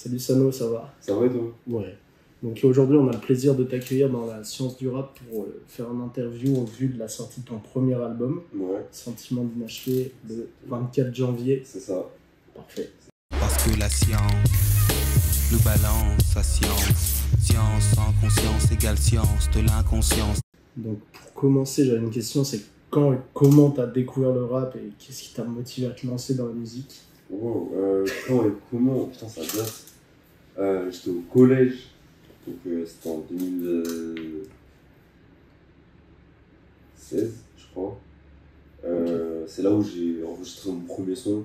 Salut Sano, ça va? Ça va et toi? Ouais. Donc aujourd'hui, on a le plaisir de t'accueillir dans la science du rap pour faire une interview en vue de la sortie de ton premier album, Ouais, Sentiment d'inachevé, le 24 janvier. c'est ça. Parfait. Parce que la science nous balance à science. Science sans conscience égale science de l'inconscience. Donc pour commencer, j'avais une question, c'est quand et comment t'as découvert le rap et qu'est-ce qui t'a motivé à te lancer dans la musique? Wow, quand et comment? Putain, ça date. J'étais au collège, donc c'était en 2016, je crois. C'est là où j'ai enregistré mon premier son.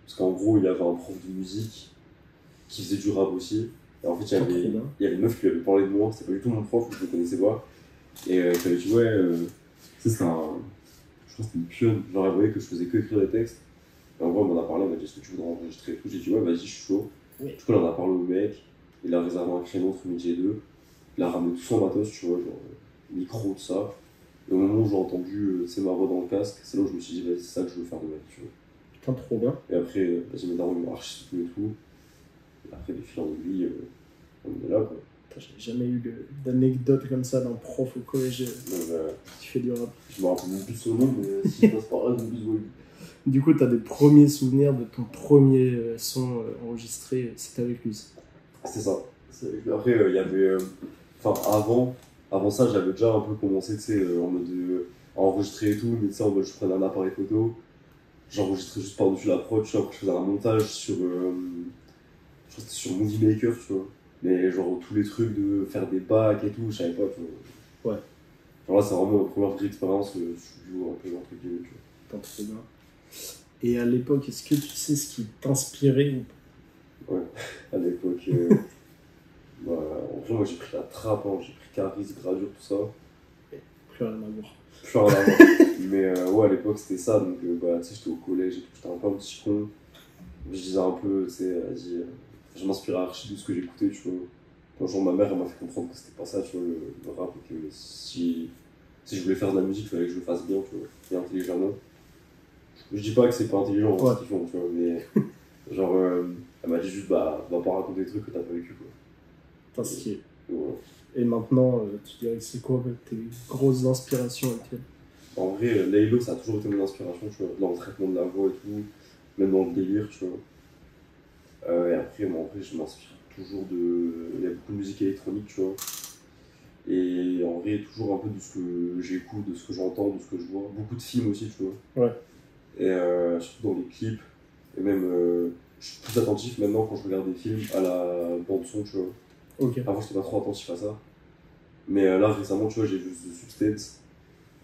Parce qu'en gros, il y avait un prof de musique qui faisait du rap aussi. Et en fait, Trop bien. il y avait une meuf qui lui avait parlé de moi, c'était pas du tout mon prof, je le connaissais pas. Et elle avait dit, ouais, tu sais, je crois que c'était une pionne. Genre, elle voyait que je faisais que écrire des textes. Et en vrai, on m'en a parlé, elle m'a dit, est-ce que tu voudrais enregistrer et tout. J'ai dit, ouais, vas-y, je suis chaud. Oui. Du coup, là, on a parlé au mec, il a réservé un créneau entre midi et deux. Il a ramené tout son matos, tu vois, genre micro, tout ça. Et au moment où j'ai entendu, tu sais, ma voix dans le casque, c'est là où je me suis dit, vas-y, c'est ça que je veux faire de ma vie, tu vois. Putain, trop bien. Et après, vas-y, mes darons, ils m'ont archi soutenu et tout. Et après, des fils en aiguille, on est là, quoi. Putain, j'ai jamais eu d'anecdote comme ça d'un prof au collège Donc, qui fait du rap. je me rappelle même plus de son nom, mais si je passe par là, je me dis, ouais. Du coup, t'as des premiers souvenirs de ton premier son enregistré, c'était avec lui. C'est ça. Après, il y avait. Enfin, avant ça, j'avais déjà un peu commencé, tu sais, en mode à enregistrer et tout, mais tu sais, en mode je prenais un appareil photo, j'enregistrais juste par-dessus la prod, tu vois, après je faisais un montage sur. Je crois que c'était sur Movie Maker, tu vois. Mais genre tous les trucs de faire des bacs et tout, je savais pas, tu vois. Ouais. Genre là, c'est vraiment ma première vraie expérience studio, un peu entre guillemets, tu vois. Putain, trop bien. Et à l'époque, est-ce que tu sais ce qui t'inspirait ou pas? Ouais, à l'époque. Bah, en vrai, moi j'ai pris la trappe, hein, j'ai pris Caris, Gradure, tout ça. Plus rien à voir. Plus rien à voir. Mais ouais, à l'époque c'était ça, donc bah, tu sais, j'étais au collège et tout, j'étais un peu un petit con. Je disais un peu, tu sais, vas-y, je m'inspirais archi de ce que j'écoutais, tu vois. Un jour, ma mère elle m'a fait comprendre que c'était pas ça, tu vois, le rap, et que si je voulais faire de la musique, il fallait que je le fasse bien, tu vois, et intelligemment. Je dis pas que c'est pas intelligent Ouais. ce qu'ils font, tu vois, mais genre, elle m'a dit juste, bah, va pas raconter des trucs que t'as pas vécu, quoi. Putain, ce qui est. Voilà. Et maintenant, tu dirais que c'est quoi tes grosses inspirations actuelles? En vrai, Laylo, ça a toujours été mon inspiration, tu vois, dans le traitement de la voix et tout, même dans le délire, tu vois. Et après, moi, en vrai, je m'inspire toujours de. Il y a beaucoup de musique électronique, tu vois. Et en vrai, toujours un peu de ce que j'écoute, de ce que j'entends, de ce que je vois. Beaucoup de films aussi, tu vois. Ouais. Et surtout dans les clips. Et même, je suis plus attentif maintenant quand je regarde des films à la bande-son, tu vois. Ok. Avant, j'étais pas trop attentif à ça. Mais là, récemment, tu vois, j'ai vu The Substance.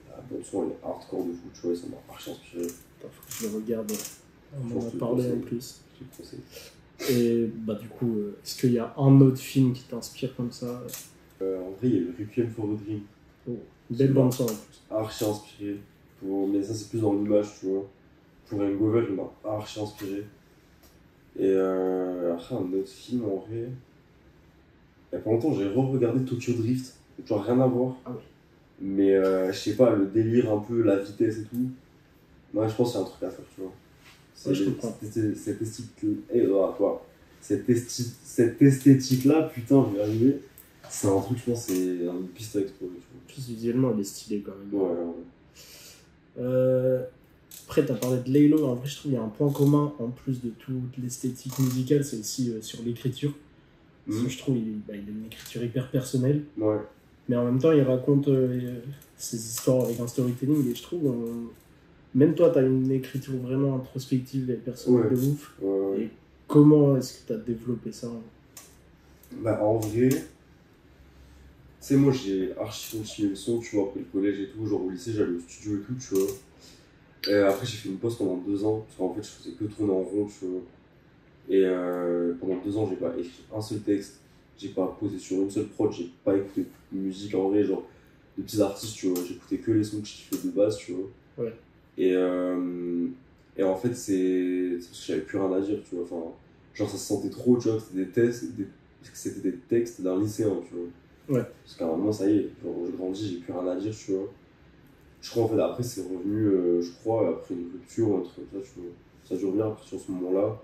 La bande-son, elle est hardcore de fou, tu vois, et ça m'a archi inspiré. Putain, faut que je le regarde. On Je en te a le parlé conseille. en plus. Je te le conseille. Et bah du coup, est-ce qu'il y a un autre film qui t'inspire comme ça? En vrai, il y a le Requiem for a Dream. Oh, belle bande son en plus. Archi inspiré. Mais ça, c'est plus dans l'image, tu vois. Pour Hangover, il m'a archi inspiré. Et après, un autre film, en vrai. Il y a pas longtemps, j'ai re-regardé Tokyo Drift. Tu vois, rien à voir. Ah oui. Mais je sais pas, le délire un peu, la vitesse et tout. Moi, je pense qu'il y a un truc à faire, tu vois. Ouais, je comprends. Cette cette esthétique-là, putain, je vais y arriver. C'est un truc, je pense, c'est une piste à explorer, tu Plus visuellement, il est stylé quand même. vois. Ouais. Après, tu as parlé de Laylo. En vrai, je trouve qu'il y a un point commun, en plus de toute l'esthétique musicale, c'est aussi sur l'écriture. Parce que je trouve qu'il a une écriture hyper personnelle. Ouais. Mais en même temps, il raconte ses histoires avec un storytelling. Et je trouve, même toi, tu as une écriture vraiment introspective et personnelle Ouais. de ouf. Ouais. Et comment est-ce que tu as développé ça? Bah, en vrai, tu sais, moi j'ai archi continué le son, tu vois, après le collège et tout, genre au lycée j'allais au studio et tout, tu vois. Et après j'ai fait une pause pendant 2 ans, parce qu'en fait je faisais que tourner en rond, tu vois. Et pendant 2 ans j'ai pas écrit un seul texte, j'ai pas posé sur une seule prod, j'ai pas écouté de musique en vrai, genre de petits artistes, tu vois, j'écoutais que les sons que je kiffais de base, tu vois. Ouais. Et en fait c'est parce que j'avais plus rien à dire, tu vois, enfin, genre ça se sentait trop, tu vois, que c'était des textes d'un lycéen, tu vois. Ouais. Parce qu'à un moment, ça y est, genre, je grandis, j'ai plus rien à dire, tu vois. Je crois en fait, après, c'est revenu, je crois, après une rupture, un truc comme ça, tu vois. Ça a dû revenir à partir de ce moment-là.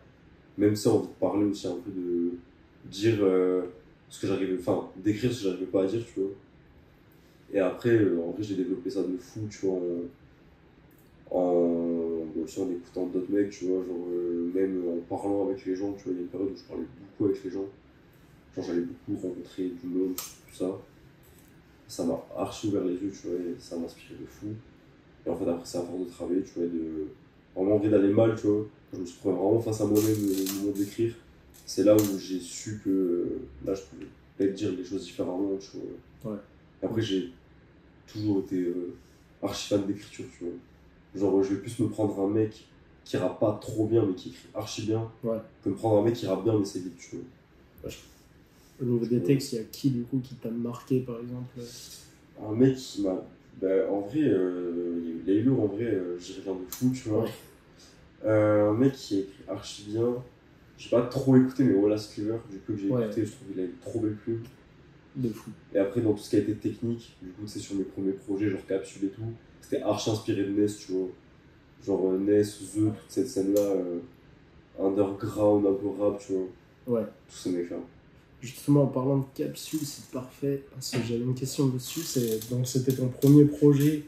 Même si on envie de parler aussi un peu de dire ce que j'arrivais, enfin, d'écrire ce que j'arrivais pas à dire, tu vois. Et après, en vrai, j'ai développé ça de fou, tu vois, aussi en écoutant d'autres mecs, tu vois, genre, même en parlant avec les gens, tu vois, il y a une période où je parlais beaucoup avec les gens. Genre, j'allais beaucoup rencontrer du monde, tout ça. Ça m'a archi ouvert les yeux, tu vois, et ça m'inspirait de fou. Et en fait, après, c'est à force de travailler, tu vois, de vraiment envie d'aller mal, tu vois. Quand je me suis trouvé vraiment face à moi-même au moment d'écrire, c'est là où j'ai su que là, je pouvais peut-être dire les choses différemment, tu vois. Ouais. Et après, j'ai toujours été archi fan d'écriture, tu vois. Genre, je vais plus me prendre un mec qui rappe pas trop bien, mais qui écrit archi bien, que me prendre un mec qui rappe bien, mais c'est vite, tu vois. Au niveau des textes, il y a qui du coup qui t'a marqué par exemple? Un mec qui m'a. Bah, en vrai, il y a eu Laylo, en vrai, j'y reviens de fou, tu vois. Ouais. Un mec qui a écrit archi bien. J'ai pas trop écouté, mais Wallace Cleaver, du peu que j'ai écouté, je trouve qu'il a trop belle plume. De fou. Et après, dans tout ce qui a été technique, du coup, c'est sur mes premiers projets, genre Capsule et tout, c'était archi inspiré de Ness, tu vois. Genre Ness, The, toute cette scène-là, underground, un peu rap, tu vois. Ouais. Tous ces mecs-là. Justement, en parlant de Capsule, c'est parfait, parce que j'avais une question dessus. Donc, c'était ton premier projet?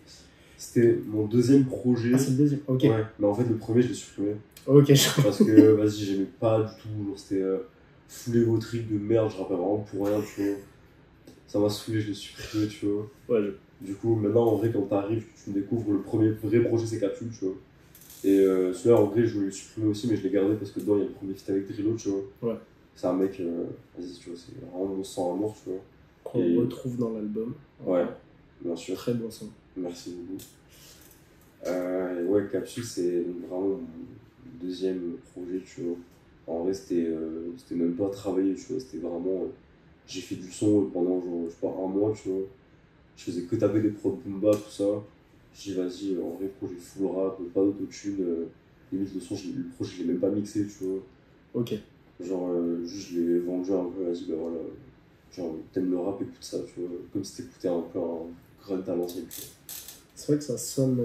C'était mon deuxième projet. Ah, c'est le deuxième, ok. Ouais, mais en fait, le premier, je l'ai supprimé. Ok, Parce que, vas-y, j'aimais pas du tout. Genre, c'était full égotrique de merde, je rappelle vraiment pour rien, tu vois. Ça m'a saoulé, je l'ai supprimé, tu vois. Ouais, Du coup, maintenant, en vrai, quand t'arrives, tu me découvres, le premier vrai projet, c'est Capsule, tu vois. Et celui-là, en vrai, je voulais le supprimer aussi, mais je l'ai gardé parce que dedans, il y a le premier feat avec Drillo, tu vois. Ouais. C'est un mec, vas-y, tu vois, c'est vraiment mon sang à mort, tu vois. Qu'on retrouve dans l'album. Ouais, bien sûr. Très bon son. Merci beaucoup. Ouais, Capsule, c'est vraiment mon deuxième projet, tu vois. En vrai, c'était même pas travaillé, tu vois. C'était vraiment. J'ai fait du son pendant, genre, je sais pas, un mois, tu vois. Je faisais que taper des prods Boomba, tout ça. J'ai dit, vas-y, en vrai, projet full rap, pas d'autotune. Limite, le son, le projet, je l'ai même pas mixé, tu vois. Ok. Genre, juste, je l'ai vendu un peu, vas-y, bah voilà. Genre, t'aimes le rap, écoute ça, tu vois. Comme si t'écoutais un peu un grunt à l'ancienne, tu vois. C'est vrai que ça sonne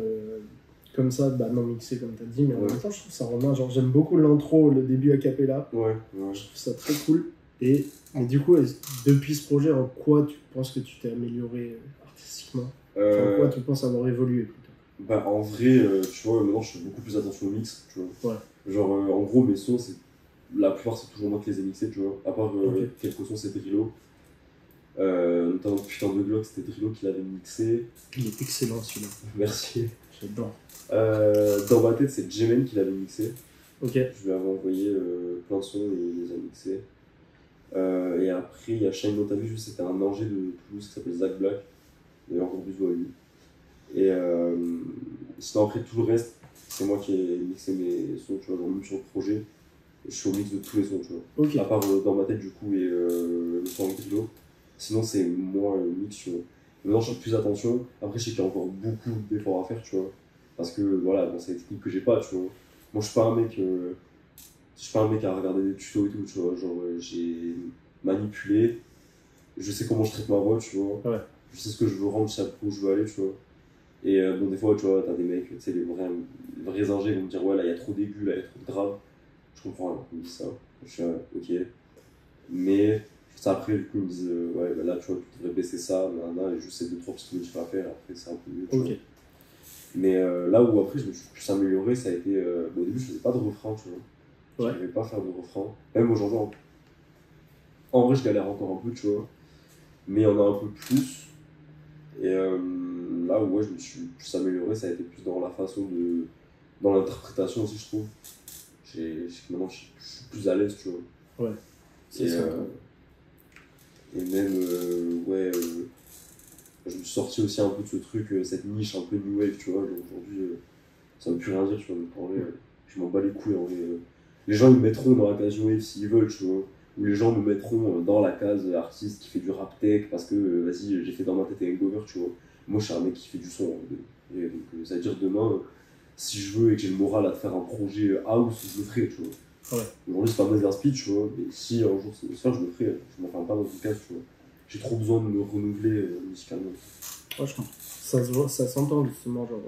comme ça, bah non mixé comme t'as dit, mais en même temps je trouve ça rend bien. Genre j'aime beaucoup l'intro, le début a cappella. Ouais. Je trouve ça très cool. Mais du coup, depuis ce projet, en quoi tu penses que tu t'es amélioré artistiquement? En quoi tu penses avoir évolué plutôt? Bah en vrai, tu vois, maintenant je fais beaucoup plus attention au mix, tu vois. Ouais. Genre en gros mes sons, la plupart c'est toujours moi qui les ai mixés, tu vois. À part quelques sons c'est Drillo. Notamment Putain de Glock, c'était Drillo qui l'avait mixé. Il est excellent celui-là. Merci. J'adore. Dans ma tête c'est Jemen qui l'avait mixé. Ok. Je lui avais envoyé plein de sons et il les a mixés. Et après il y a Shine Dans Ta Vie, c'était un Angers de Toulouse qui s'appelle Zach Black. D'ailleurs encore bisous à lui. Et sinon après tout le reste, c'est moi qui ai mixé mes sons, tu vois, genre même sur le projet. Je suis au mix de tous les sons, tu vois. Okay. À part Dans Ma Tête du coup et le son avec Drillo. Sinon c'est moi le mix, tu vois. Maintenant je fais plus attention. Après je sais qu'il y a encore beaucoup d'efforts à faire, tu vois. Parce que voilà, bon, c'est des techniques que j'ai pas, tu vois. Moi je suis pas un mec à regarder des tutos et tout, tu vois. Genre j'ai manipulé, je sais comment je traite ma voix, tu vois. Ouais. Je sais ce que je veux rendre, je sais où je veux aller, tu vois. Et bon, des fois, tu vois, t'as des mecs, tu sais, les vrais ingés vont me dire, ouais, là, il y a trop d'aigus, là, il y a trop de graves. Je comprends, alors, ils me disent ça. Je suis ok. Mais, ça, après, du coup, ils me disent, ouais, bah, là, tu vois, tu devrais baisser ça, et juste ces 2-3 petites modifications à faire, après, c'est un peu mieux, tu vois. Mais là où, après, je me suis plus amélioré, ça a été, au début, je faisais pas de refrain, tu vois. Je n'arrivais pas à faire de refrain. Même aujourd'hui, en vrai, je galère encore un peu, tu vois. Mais il y en a un peu plus. Et là où ouais, je me suis plus amélioré, ça a été plus dans la façon de. Dans l'interprétation aussi, je trouve. Maintenant, je suis plus à l'aise, tu vois. Ouais. C'est ça. Et même, je me suis sorti aussi un peu de ce truc, cette niche un peu new wave, tu vois. Aujourd'hui, ça ne veut plus rien dire, tu vois. En vrai, je m'en bats les couilles, en vrai. Les gens, ils me mettront dans la case new wave s'ils veulent, tu vois. Ou les gens me mettront dans la case artiste qui fait du rap tech parce que vas-y, j'ai fait Dans Ma Tête et Hangover, tu vois. Moi, je suis un mec qui fait du son. Et donc, ça veut dire demain, si je veux et que j'ai le moral à faire un projet house, je le ferai, tu vois. Ouais. Aujourd'hui, c'est pas mes speed, tu vois. Mais si un jour c'est ça, je le ferai. Je m'enferme pas dans une case, tu vois. J'ai trop besoin de me renouveler musicalement. Ouais, je comprends. Ça se voit, ça s'entend justement. Genre,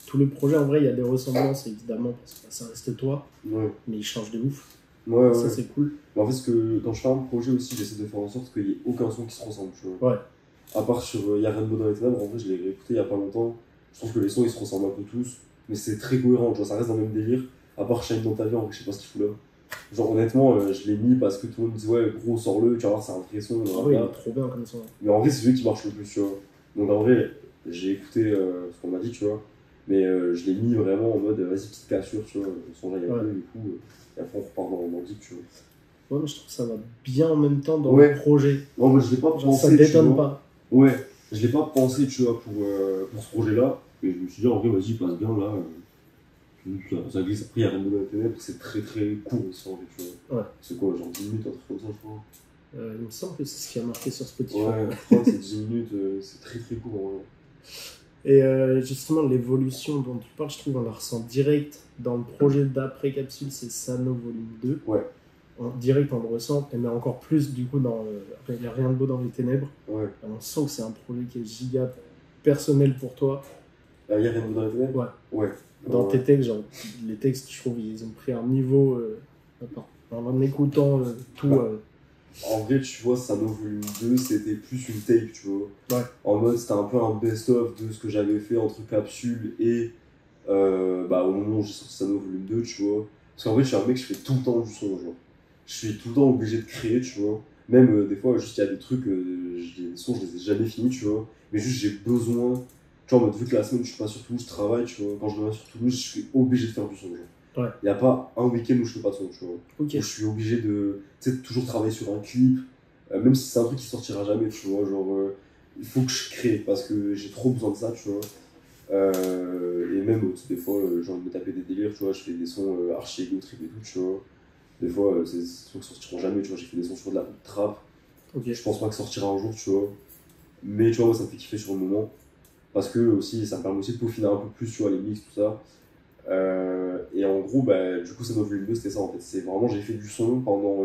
tous les projets, en vrai, il y a des ressemblances évidemment parce que ça reste toi. Ouais. Mais ils changent de ouf. Ouais, Ça, ouais. c'est cool. Mais en fait, quand je fais un projet aussi, j'essaie de faire en sorte qu'il n'y ait aucun son qui se ressemble, tu vois. Ouais. À part sur Y'a rien de beau dans les ténèbres, en vrai, je l'ai réécouté il y a pas longtemps. Je trouve que les sons ils se ressemblent un peu tous, mais c'est très cohérent, tu vois, ça reste dans le même délire. À part Shine dans ta vie, en vrai, je sais pas ce qu'il fout là. Genre, honnêtement, je l'ai mis parce que tout le monde me dit, ouais, gros, sors-le, tu vas voir, c'est un vrai son. Ah oui, il est trop bien comme ça. Mais en vrai, c'est celui qui marche le plus, tu vois. Donc, en vrai, j'ai écouté ce qu'on m'a dit, tu vois. Mais je l'ai mis vraiment en mode, vas-y, petite cassure, tu vois. Son il y a peu, du coup, et après, on repart dans le deep, tu vois. Ouais, mais je trouve que ça va bien en même temps dans Ouais. le projet. Non, moi, je l'ai pas Genre, pensé, ça tu détonne vois. pas. Ouais, je l'ai pas pensé, tu vois, pour ce projet-là. Mais je me suis dit, en vrai, vas-y, passe bien là. Ça glisse. Après, il y a rien de dans les ténèbres, c'est très très court aussi, en vrai, tu vois. Ouais. C'est quoi, genre 10 minutes, un truc comme ça, je crois. Il me semble que c'est ce qui a marqué sur Spotify. Ouais, je crois que c'est 10 minutes, c'est très très court, en vrai. Et justement, l'évolution dont tu parles, je trouve on la ressent direct dans le projet d'après Capsule, c'est Sano Volume 2. Ouais. En direct, on le ressent, mais encore plus du coup dans Il n'y a rien de beau dans les ténèbres. Ouais. On sent que c'est un projet qui est giga personnel pour toi. Il y a rien de dans les ténèbres. Ouais. Ouais. Dans tes textes, genre, les textes, je trouve, ils ont pris un niveau en écoutant tout. En vrai, tu vois, Sano Volume 2, c'était plus une tape, tu vois. Ouais. En mode, c'était un peu un best-of de ce que j'avais fait entre Capsule et au moment où j'ai sorti Sano Volume 2, tu vois. Parce qu'en vrai, je suis un mec, je fais tout le temps du son, genre. Je suis tout le temps obligé de créer, tu vois. Même des fois, juste il y a des trucs, j'ai des sons, je les ai jamais finis, tu vois. Mais juste, j'ai besoin, tu vois, en mode, vu que la semaine, je suis pas sur Toulouse, je travaille, tu vois. Quand je reviens sur Toulouse, je suis obligé de faire du son, genre. Ouais. Il n'y a pas un week-end où je fais pas de son, tu vois. Ok. Où je suis obligé de, tu sais, toujours travailler sur un clip, même si c'est un truc qui sortira jamais, tu vois. Genre, il faut que je crée parce que j'ai trop besoin de ça, tu vois. Et même, des fois, j'ai envie de me taper des délires, tu vois. Je fais des sons archi égo trip et tout, tu vois. Des fois, c'est des sons qui sortiront jamais, tu vois. J'ai fait des sons sur de la trap. Ok. Je pense pas que ça sortira un jour, tu vois. Mais tu vois, moi, ça me fait kiffer sur le moment. Parce que aussi, ça me permet aussi de peaufiner un peu plus, tu vois, les mix, tout ça. Et en gros, du coup, Sano Volume 2, c'était ça en fait. C'est vraiment, j'ai fait du son pendant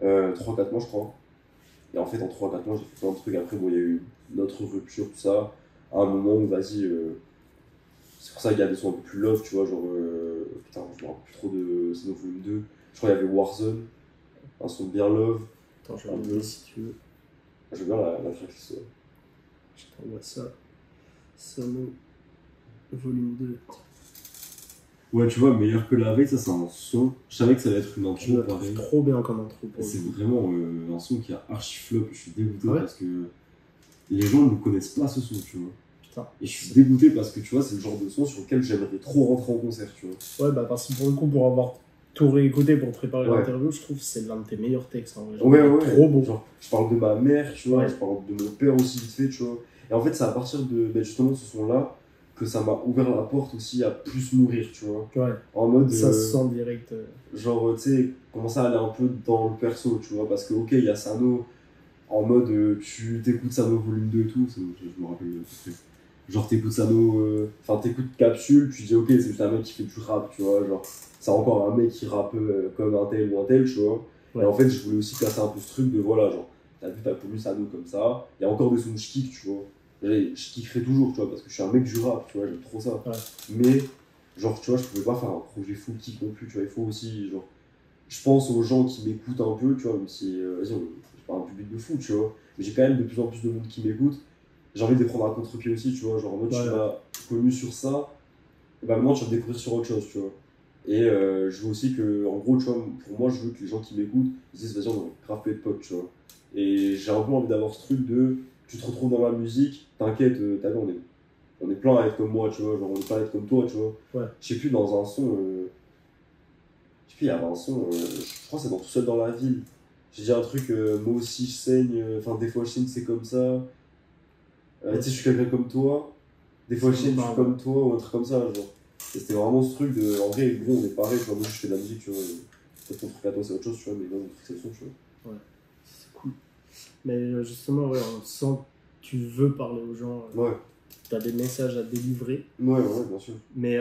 3-4 mois, je crois. Et en fait, en 3-4 mois, j'ai fait plein de trucs. Après, bon, il y a eu notre rupture, tout ça. À un moment où, vas-y, c'est pour ça qu'il y a des sons un peu plus love, tu vois. Genre, putain, je me rappelle plus trop de Sano Volume 2. Je crois qu'il y avait Warzone, un son bien love. Attends, je vais regarder si tu veux. Je veux bien la tracklist. Je t'envoie ça. Sano Volume 2. Ouais, tu vois, meilleur que la veille, ça c'est un son. Je savais que ça allait être une Je intro le trouve pareil. trop bien comme intro. Pour C'est le coup. vraiment un son qui a archi flop. Je suis dégoûté Ouais. parce que les gens ne connaissent pas ce son, tu vois. Putain. Et je suis dégoûté parce que tu vois, c'est le genre de son sur lequel j'aimerais trop rentrer en concert, tu vois. Ouais, bah parce que pour le coup, pour avoir tout réécouté pour préparer Ouais. l'interview, je trouve que c'est l'un de tes meilleurs textes. En vrai. Genre, Ouais. Trop beau. Genre, je parle de ma mère, tu vois, Ouais. je parle de mon père aussi vite fait, tu vois. Et en fait, c'est à partir de justement ce son-là que ça m'a ouvert la porte aussi à plus mourir, tu vois. Ouais. En mode. Ça se sent direct. Genre, tu sais, commencer à aller un peu dans le perso, tu vois, parce que, ok, il y a Sano, en mode, tu t'écoutes Sano Volume 2 et tout, je me rappelle tout genre, t'écoutes Sano, enfin, t'écoutes Capsule, tu dis, ok, c'est juste un mec qui fait du rap, tu vois, genre, c'est encore un mec qui rappe comme un tel ou un tel, tu vois. Ouais. Et en fait, je voulais aussi placer un peu ce truc de, voilà, genre, t'as vu, t'as connu Sano comme ça, il y a encore des sons que je kiffe, tu vois. Je kifferai toujours, tu vois, parce que je suis un mec du rap, tu vois, j'aime trop ça. Ouais. Mais, genre, tu vois, je pouvais pas faire un projet full kick non plus, tu vois, il faut aussi, genre, je pense aux gens qui m'écoutent un peu, tu vois, même si, vas-y, j'ai pas un public de fou, tu vois, mais j'ai quand même de plus en plus de monde qui m'écoute. J'ai envie de les prendre à contre-pied aussi, tu vois, genre en mode, Ouais. tu m'as connu sur ça, et bah maintenant tu vas me découvrir sur autre chose, tu vois. Et je veux aussi que, en gros, tu vois, pour moi, je veux que les gens qui m'écoutent ils disent, vas-y, on va grave pu être potes, tu vois. Et j'ai un peu envie d'avoir ce truc de, tu te retrouves dans la musique, t'inquiète, t'as vu, on est plein à être comme moi, tu vois, genre on est plein à être comme toi, tu vois. Ouais. Je sais plus, dans un son, je sais plus, il y avait un son, je crois que c'est dans Tout seul dans la ville. J'ai dit un truc, moi aussi je saigne, enfin des fois je saigne, c'est comme ça. Tu sais, je suis quelqu'un comme toi, des fois je saigne, je suis comme toi, ou un truc comme ça, genre. Et c'était vraiment ce truc de, en vrai, gros, on est pareil, tu vois, moi je fais de la musique, tu vois. Peut-être ton truc à toi c'est autre chose, tu vois, mais moi mon truc c'est le son, tu vois. Ouais, c'est cool. Mais justement, ouais, on sent que tu veux parler aux gens. Ouais. Tu as des messages à délivrer. Ouais, bien sûr. Mais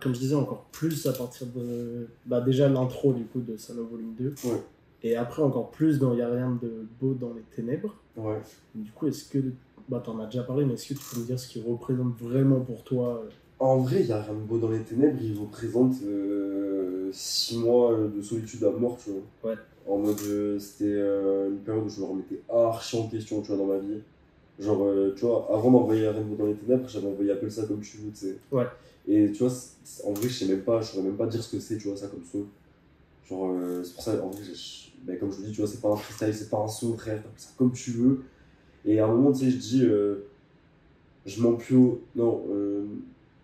comme je disais, encore plus à partir de. Bah, déjà l'intro du coup de Sano Volume 2. Ouais. Et après, encore plus dans Il n'y a rien de beau dans les ténèbres. Ouais. Du coup, est-ce que. Bah, t'en as déjà parlé, mais est-ce que tu peux me dire ce qui représente vraiment pour toi En vrai, il n'y a rien de beau dans les ténèbres, il représente 6 mois de solitude à mort, tu vois. Ouais. En mode, c'était une période où je me remettais archi en question, tu vois, dans ma vie. Genre, tu vois, avant d'envoyer Rainbow dans les ténèbres, j'avais envoyé Appelle ça comme tu veux, tu sais. Ouais. Et tu vois, en vrai, je saurais même pas dire ce que c'est, tu vois, ça comme son. Genre, c'est pour ça, en vrai, ben, comme je vous dis, tu vois, c'est pas un freestyle, c'est pas un son, frère, t'appelles ça comme tu veux. Et à un moment, tu sais, je dis, je m'en pio, non,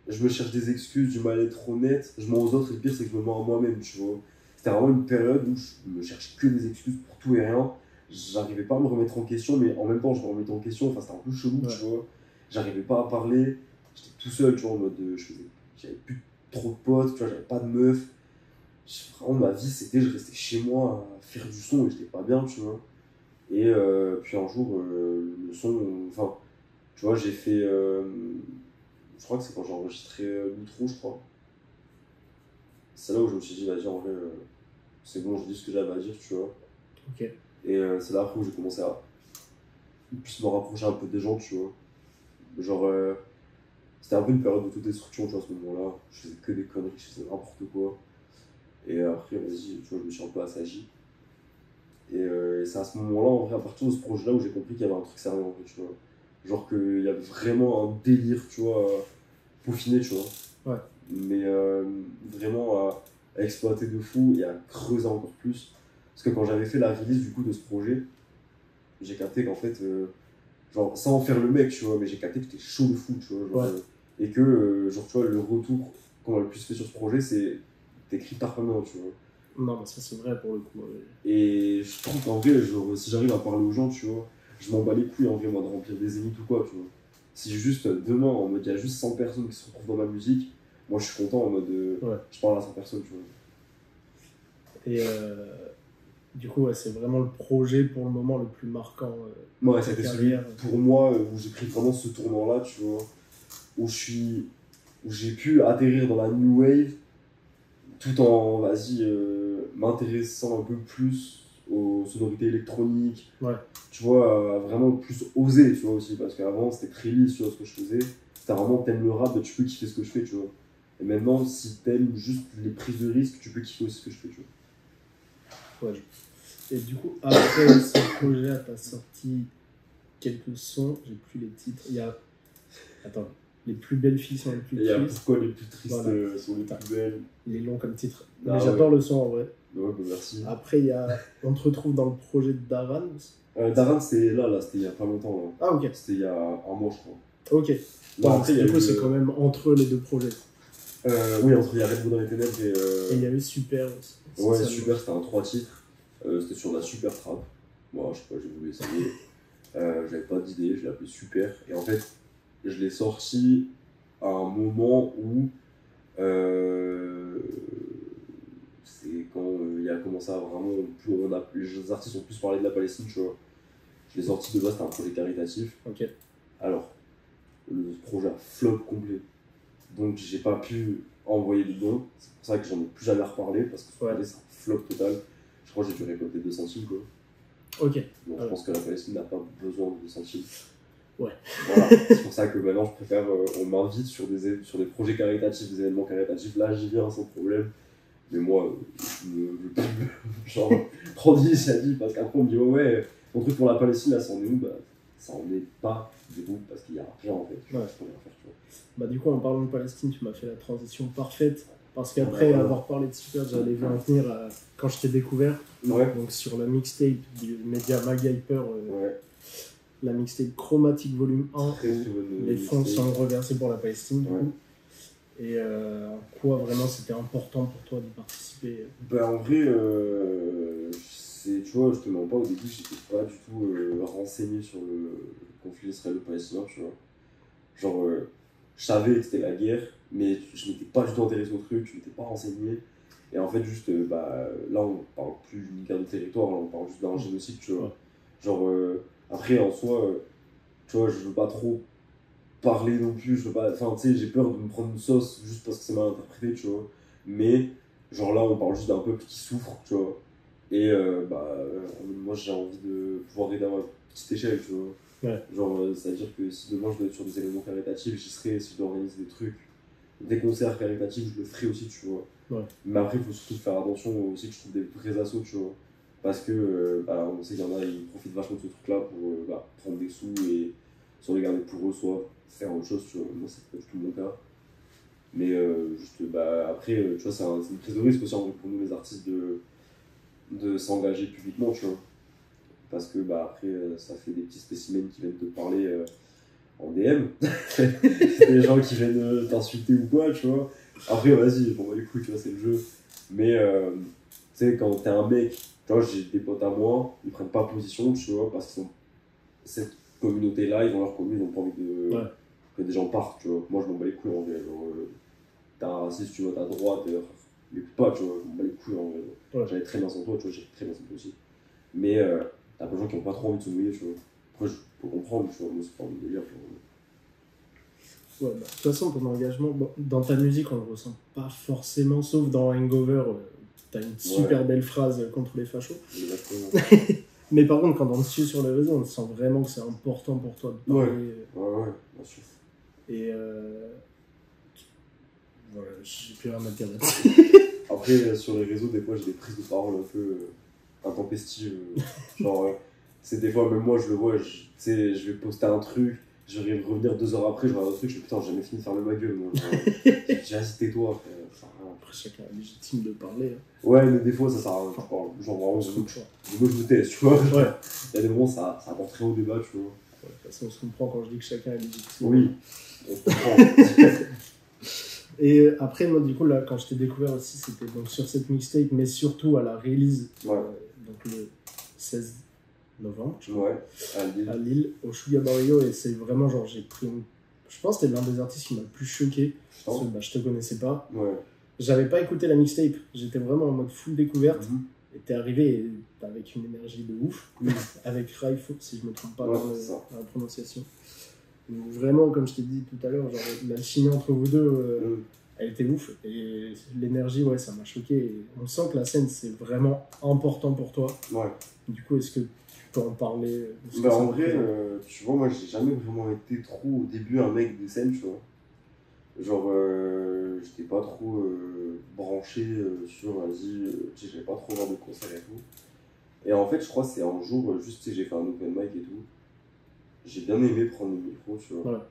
je me cherche des excuses, du mal à être honnête, je mens aux autres, et le pire, c'est que je me mens à moi-même, tu vois. C'était vraiment une période où je me cherchais que des excuses pour tout et rien. J'arrivais pas à me remettre en question, mais en même temps, je me remettais en question, enfin, c'était un peu chelou, Ouais. tu vois. J'arrivais pas à parler, j'étais tout seul, tu vois, en mode, j'avais plus trop de potes, tu vois, j'avais pas de meuf. Vraiment, ma vie, c'était, je restais chez moi à faire du son et j'étais pas bien, tu vois. Et puis un jour, le son, enfin, tu vois, j'ai fait, je crois que c'est quand j'ai enregistré l'outro, je crois. C'est là où je me suis dit, vas-y, en vrai, c'est bon, je dis ce que j'avais à dire, tu vois. Ok. Et c'est là après où j'ai commencé à plus me rapprocher un peu des gens, tu vois. Genre, c'était un peu une période d'autodestruction, tu vois, à ce moment-là. Je faisais que des conneries, je faisais n'importe quoi. Et après, vas-y, tu vois, je me suis un peu assagi. Et c'est à ce moment-là, en vrai, à partir de ce projet-là, où j'ai compris qu'il y avait un truc sérieux, en vrai, tu vois. Genre qu'il y avait vraiment un délire, tu vois, peaufiné, tu vois. Ouais. Mais vraiment à exploiter de fou et à creuser encore plus. Parce que quand j'avais fait la release du coup de ce projet, j'ai capté qu'en fait, genre sans en faire le mec, tu vois, mais j'ai capté que j'étais chaud de fou, tu vois. Genre, Ouais. Et que, genre, tu vois, le retour qu'on a le plus fait sur ce projet, c'est t'écris parfaitement, tu vois. Non, mais ça c'est vrai pour le coup. Ouais. Et je trouve qu'en vrai, genre, si j'arrive à parler aux gens, tu vois, je m'en bats les couilles en vrai, moi, de remplir des zéniths ou quoi, tu vois. Si juste demain, en mode, il y a juste 100 personnes qui se retrouvent dans ma musique, moi je suis content en mode, Ouais. je parle à 100 personnes, tu vois. Et du coup, ouais, c'est vraiment le projet pour le moment le plus marquant. Ouais, de ta c'était celui carrière. pour moi où j'ai pris vraiment ce tournant-là, tu vois, où j'ai pu atterrir dans la new wave tout en, vas-y, m'intéressant un peu plus aux sonorités électroniques. Ouais. Tu vois, vraiment plus oser, tu vois, aussi, parce qu'avant c'était très lisse, tu vois, ce que je faisais. C'était vraiment, t'aimes le rap, tu peux kiffer ce que je fais, tu vois. Et maintenant, si t'aimes juste les prises de risque, tu peux kiffer aussi ce que je fais, tu vois. Ouais. Et du coup, après ce projet-là, t'as sorti quelques sons, j'ai plus les titres. Il y a. Attends, les plus belles filles sont les plus Et il y a tristes. pourquoi les plus tristes Voilà. sont les plus belles. Il est long comme titre. Ah Mais j'adore le son en vrai. Ouais, bah merci. Après, il y a. On te retrouve dans le projet de Daran. Daran, c'était là, c'était il y a pas longtemps. Là. Ah, ok. C'était il y a un mois, je crois. Ok. Bon, Donc, après, il y a du coup, eu, c'est quand même entre les deux projets. oui, entre il y a Red Bull dans les ténèbres et. Et il y a eu Super aussi. Ouais, Ça, Super, c'était un 3 titres. C'était sur la Super Trap. Moi, je sais pas, j'ai voulu essayer. J'avais pas d'idée, je l'ai appelé Super. Et en fait, je l'ai sorti à un moment où. C'est quand il a commencé à vraiment. Les artistes ont plus parlé de la Palestine, tu vois. Je l'ai sorti de base, c'était un projet caritatif. Ok. Alors, le projet a flop complet. Donc, j'ai pas pu envoyer de dons. C'est pour ça que j'en ai plus jamais reparlé parce que ce projet, c'est un flop total. Je crois que j'ai dû récolter 2 centimes, quoi. Ok. Donc, je pense que la Palestine n'a pas besoin de 2 centimes. Ouais. Voilà. C'est pour ça que maintenant, je préfère. On m'invite sur des projets caritatifs, des événements caritatifs. Là, j'y viens sans problème. Mais moi, je veux genre prendre l'initiative parce qu'après, on me dit ouais, ton truc pour la Palestine, là, ça en est où? Bah, ça en est pas du tout parce qu'il y a rien en fait. Je peux rien faire, tu vois. Bah, du coup, en parlant de Palestine, tu m'as fait la transition parfaite. Parce qu'après avoir parlé de Super, j'allais en venir à quand je t'ai découvert. Ouais. Donc, sur la mixtape du média Mag Hyper, Ouais. la mixtape Chromatique Volume 1, Très, très bonne les fonds mixtape. sont reversés pour la Palestine. Du Ouais. coup. Et en quoi vraiment c'était important pour toi de participer? Bah, en vrai, tu vois, je te mens pas, au début, j'étais pas du tout renseigné sur le conflit israélo-palestinien, tu vois. Genre, je savais que c'était la guerre, mais je m'étais pas du tout intéressé au truc, je m'étais pas renseigné. Et en fait, juste, là, on parle plus d'une guerre de territoire, là, on parle juste d'un génocide, tu vois. Ouais. Genre, après, en soi, tu vois, je veux pas trop parler non plus, je veux pas. Enfin, tu sais, j'ai peur de me prendre une sauce juste parce que c'est mal interprété, tu vois. Mais, genre là, on parle juste d'un peuple qui souffre, tu vois. Et, moi, j'ai envie de pouvoir aider à ma petite échelle, tu vois. Ouais. Genre, c'est-à-dire que si demain je dois être sur des éléments caritatifs, j'y serai, si je dois organiser des trucs, des concerts caritatifs, je le ferai aussi, tu vois. Ouais. Mais après, il faut surtout faire attention aussi que je trouve des vrais assos, tu vois. Parce que on sait qu'il y en a, ils profitent vachement de ce truc-là pour prendre des sous et soit les garder pour eux, soit faire autre chose, tu vois. Moi, c'est pas du tout mon cas. Mais après, tu vois, c'est une prise de risque aussi en vrai, pour nous, les artistes, de s'engager publiquement, tu vois. Parce que après, ça fait des petits spécimens qui viennent te parler en DM. Des gens qui viennent t'insulter ou quoi, tu vois. Après, vas-y, bon, les couilles, tu vois, c'est le jeu. Mais, tu sais, quand t'es un mec, tu vois, j'ai des potes à moi, ils prennent pas position, tu vois, parce qu'ils sont cette communauté-là, ils ont leur commune, ils ont pas envie que des gens partent, tu vois. Moi, je m'en bats les couilles, en vrai. T'as un raciste, tu vois, t'as droite, m'écoute pas, tu vois, je m'en bats les couilles, en vrai. Ouais. J'allais très bien sans toi, tu vois, j'ai très bien sans toi aussi. Mais t'as plein de gens qui ont pas trop envie de se mouiller, tu vois. Après, je peux comprendre, tu vois, moi, c'est pas envie de délire, tu vois. Ouais, de toute façon, ton engagement, dans ta musique, on le ressent pas forcément, sauf dans Hangover, t'as une super belle phrase contre les fachos. Exactement. Mais par contre, quand on te suit sur les réseaux, on sent vraiment que c'est important pour toi de parler. Ouais, bien sûr. Et voilà, j'ai plus rien à dire là-dessus. Après, sur les réseaux, des fois, j'ai des prises de parole un peu intempestives. Genre, c'est des fois, même moi, je le vois, tu sais, je vais poster un truc. Je vais revenir 2 heures après, je regarde un truc, je me dis putain, j'ai jamais fini de fermer ma gueule. Moi. J'ai hésité toi. Après, chacun est légitime de parler. Hein. Ouais, mais des fois, ça sert à rien. Genre, vraiment, moi, je me tais, tu vois. Ouais. Il y a des moments, ça apporte très au débat, tu vois. Ouais, de toute façon, on se comprend quand je dis que chacun est légitime. Oui, on se comprend. Et après, moi, du coup, là, quand je t'ai découvert aussi, c'était donc sur cette mixtape, mais surtout à la release, donc le 16 novembre, à Lille, au Sugar Barrio, et c'est vraiment genre, j'ai pris je pense que c'était l'un des artistes qui m'a le plus choqué, parce que je te connaissais pas. J'avais pas écouté la mixtape, j'étais vraiment en mode full découverte, et t'es arrivé avec une énergie de ouf, avec Raif, si je me trompe pas dans la prononciation. Donc vraiment, comme je t'ai dit tout à l'heure, genre l'alchimie entre vous deux, elle était ouf, et l'énergie, ça m'a choqué, et on sent que la scène, c'est vraiment important pour toi. Du coup, est-ce que tu peux en parler en vrai, tu vois, moi, j'ai jamais vraiment été trop, au début, un mec de scène, tu vois. Genre, j'étais pas trop branché sur, vas-y, tu sais, j'avais pas trop voir de concerts et tout. Et en fait, je crois que c'est un jour, juste, tu sais, j'ai fait un open mic et tout. J'ai bien aimé prendre le micro, tu vois.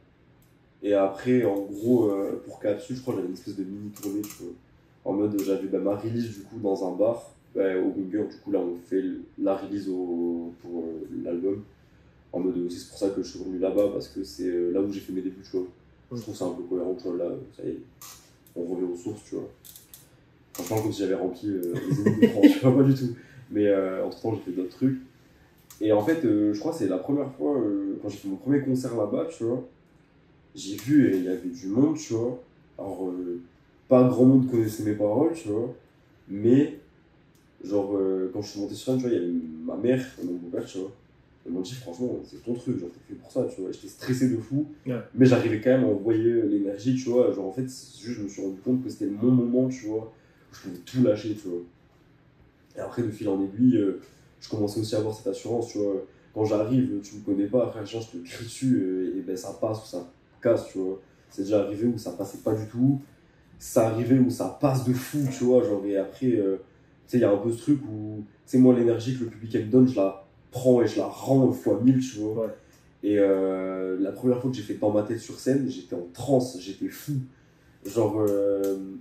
Et après, en gros, pour Capsule, je crois que j'avais une espèce de mini tournée, tu vois. En mode, j'avais ma release, du coup, dans un bar, au Winger, du coup, là, on fait la release pour l'album. En mode, c'est pour ça que je suis revenu là-bas, parce que c'est là où j'ai fait mes débuts, tu vois. Je trouve ça un peu cohérent, tu vois, là, ça y est, on revient aux sources, tu vois. Franchement, comme si j'avais rempli les ennemis de France, tu vois, pas du tout. Mais entre-temps, j'ai fait d'autres trucs. Et en fait, je crois que c'est la première fois, quand j'ai fait mon premier concert là-bas, tu vois, j'ai vu, et il y avait du monde, tu vois. Alors, pas grand monde connaissait mes paroles, tu vois. Mais, genre, quand je suis monté sur scène, tu vois, il y avait ma mère et mon beau-père, tu vois. Ils m'ont dit, franchement, c'est ton truc, genre, t'es fait pour ça, tu vois. J'étais stressé de fou, mais j'arrivais quand même à envoyer l'énergie, tu vois. Genre, en fait, juste, je me suis rendu compte que c'était mon moment, tu vois, où je pouvais tout lâcher, tu vois. Et après, de fil en aiguille, je commençais aussi à avoir cette assurance, tu vois. Quand j'arrive, tu me connais pas, après, je te crie dessus, et ben ça passe ou ça casse, tu vois. C'est déjà arrivé où ça passait pas du tout, ça arrivait où ça passe de fou, tu vois. Genre, et après, tu sais, il y a un peu ce truc où, tu sais, moi, l'énergie que le public elle me donne, je la prends et je la rends fois 1000, tu vois. Et la première fois que j'ai fait dans ma tête sur scène, j'étais en transe, j'étais fou. Genre,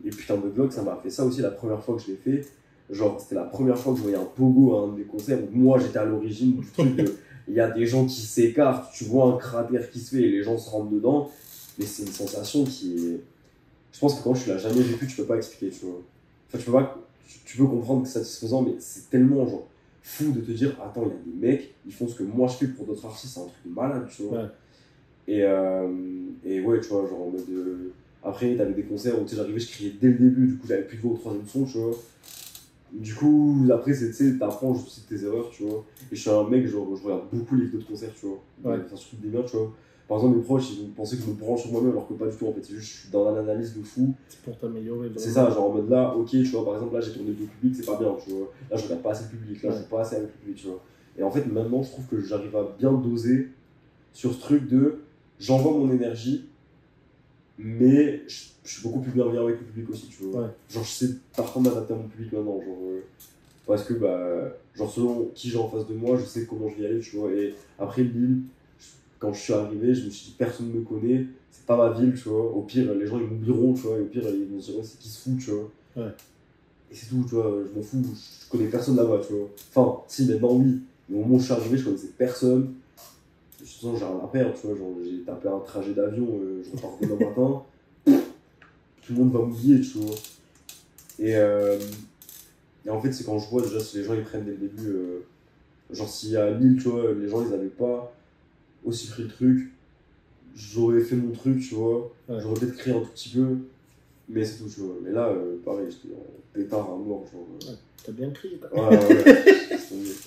et putain de Glock, ça m'a fait ça aussi la première fois que je l'ai fait. Genre, c'était la première fois que je voyais un pogo à un de mes concerts où moi j'étais à l'origine du truc de. Il y a des gens qui s'écartent, tu vois un cratère qui se fait et les gens se rentrent dedans. Mais c'est une sensation qui est. Je pense que quand tu l'as jamais vécu, tu peux pas expliquer, tu vois. Enfin, tu peux comprendre que c'est satisfaisant, mais c'est tellement genre fou de te dire attends, il y a des mecs, ils font ce que moi je fais pour d'autres artistes, c'est un truc de malade, tu vois. Et ouais, tu vois, genre en mode. Après, t'avais des concerts où j'arrivais, je criais dès le début, du coup j'avais plus de voix au troisième son, tu vois. Du coup, après, tu sais, t'apprends aussi de tes erreurs, tu vois. Et je suis un mec, genre, je regarde beaucoup les vidéos de concerts, tu vois. Enfin, surtout des biens, tu vois. Par exemple, mes proches, ils pensaient que je me branche sur moi-même, alors que pas du tout, en fait. C'est juste, je suis dans l'analyse de fou. C'est pour t'améliorer. C'est ça, genre en mode là, ok, tu vois, par exemple, là, j'ai tourné le public, c'est pas bien, tu vois. Là, je regarde pas assez le public, là, je joue pas assez avec le public, tu vois. Et en fait, maintenant, je trouve que j'arrive à bien doser sur ce truc de j'envoie mon énergie, mais je suis beaucoup plus bienveillant avec le public aussi, tu vois. Ouais. Genre, je sais parfois m'adapter à mon public maintenant, genre, parce que, genre, selon qui j'ai en face de moi, je sais comment je vais y aller, tu vois. Et après, Lille, quand je suis arrivé, je me suis dit, personne ne me connaît, c'est pas ma ville, tu vois. Au pire, les gens, ils m'oublieront, tu vois. Et au pire, ils vont se dire, c'est qui se fout, tu vois. Ouais. Et c'est tout, tu vois. Je m'en fous, je connais personne là-bas, tu vois. Enfin, si, maintenant, oui. Mais au moment où je suis arrivé, je connaissais personne. De toute façon, j'ai rien à perdre, tu vois. Genre, j'ai tapé un trajet d'avion, je repars demain matin. Tout le monde va m'oublier, tu vois. Et en fait, c'est quand je vois déjà si les gens ils prennent dès le début. Genre, si à Lille, tu vois, les gens ils avaient pas aussi pris le truc, j'aurais fait mon truc, tu vois. Ouais. J'aurais peut-être crié un tout petit peu, mais c'est tout, tu vois. Mais là, pareil, j'étais en pétard à mort, genre. Ouais, t'as bien crié, quoi. Ouais.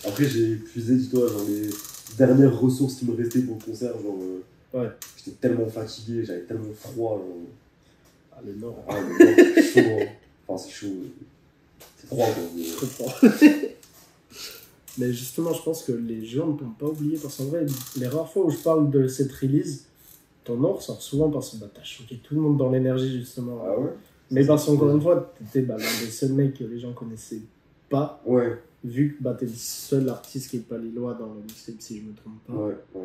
Après, j'ai épuisé, dis-toi, genre les dernières ressources qui me restaient pour le concert, genre. Ouais. J'étais tellement fatigué, j'avais tellement froid, genre. Ah, le Nord. Ah, le Nord, c'est chaud, hein. Enfin, c'est chaud. C'est froid, quoi. Mais... Très froid. Mais justement, je pense que les gens ne t'ont pas oublié parce qu'en vrai, les rares fois où je parle de cette release, ton nom ressort souvent parce que t'as choqué tout le monde dans l'énergie, justement. Ah ouais? Mais parce qu'encore une fois, t'étais l'un des seuls mecs que les gens connaissaient pas. Ouais. Vu que t'es le seul artiste qui est pas lillois dans le mixtape, si je me trompe pas. Ouais.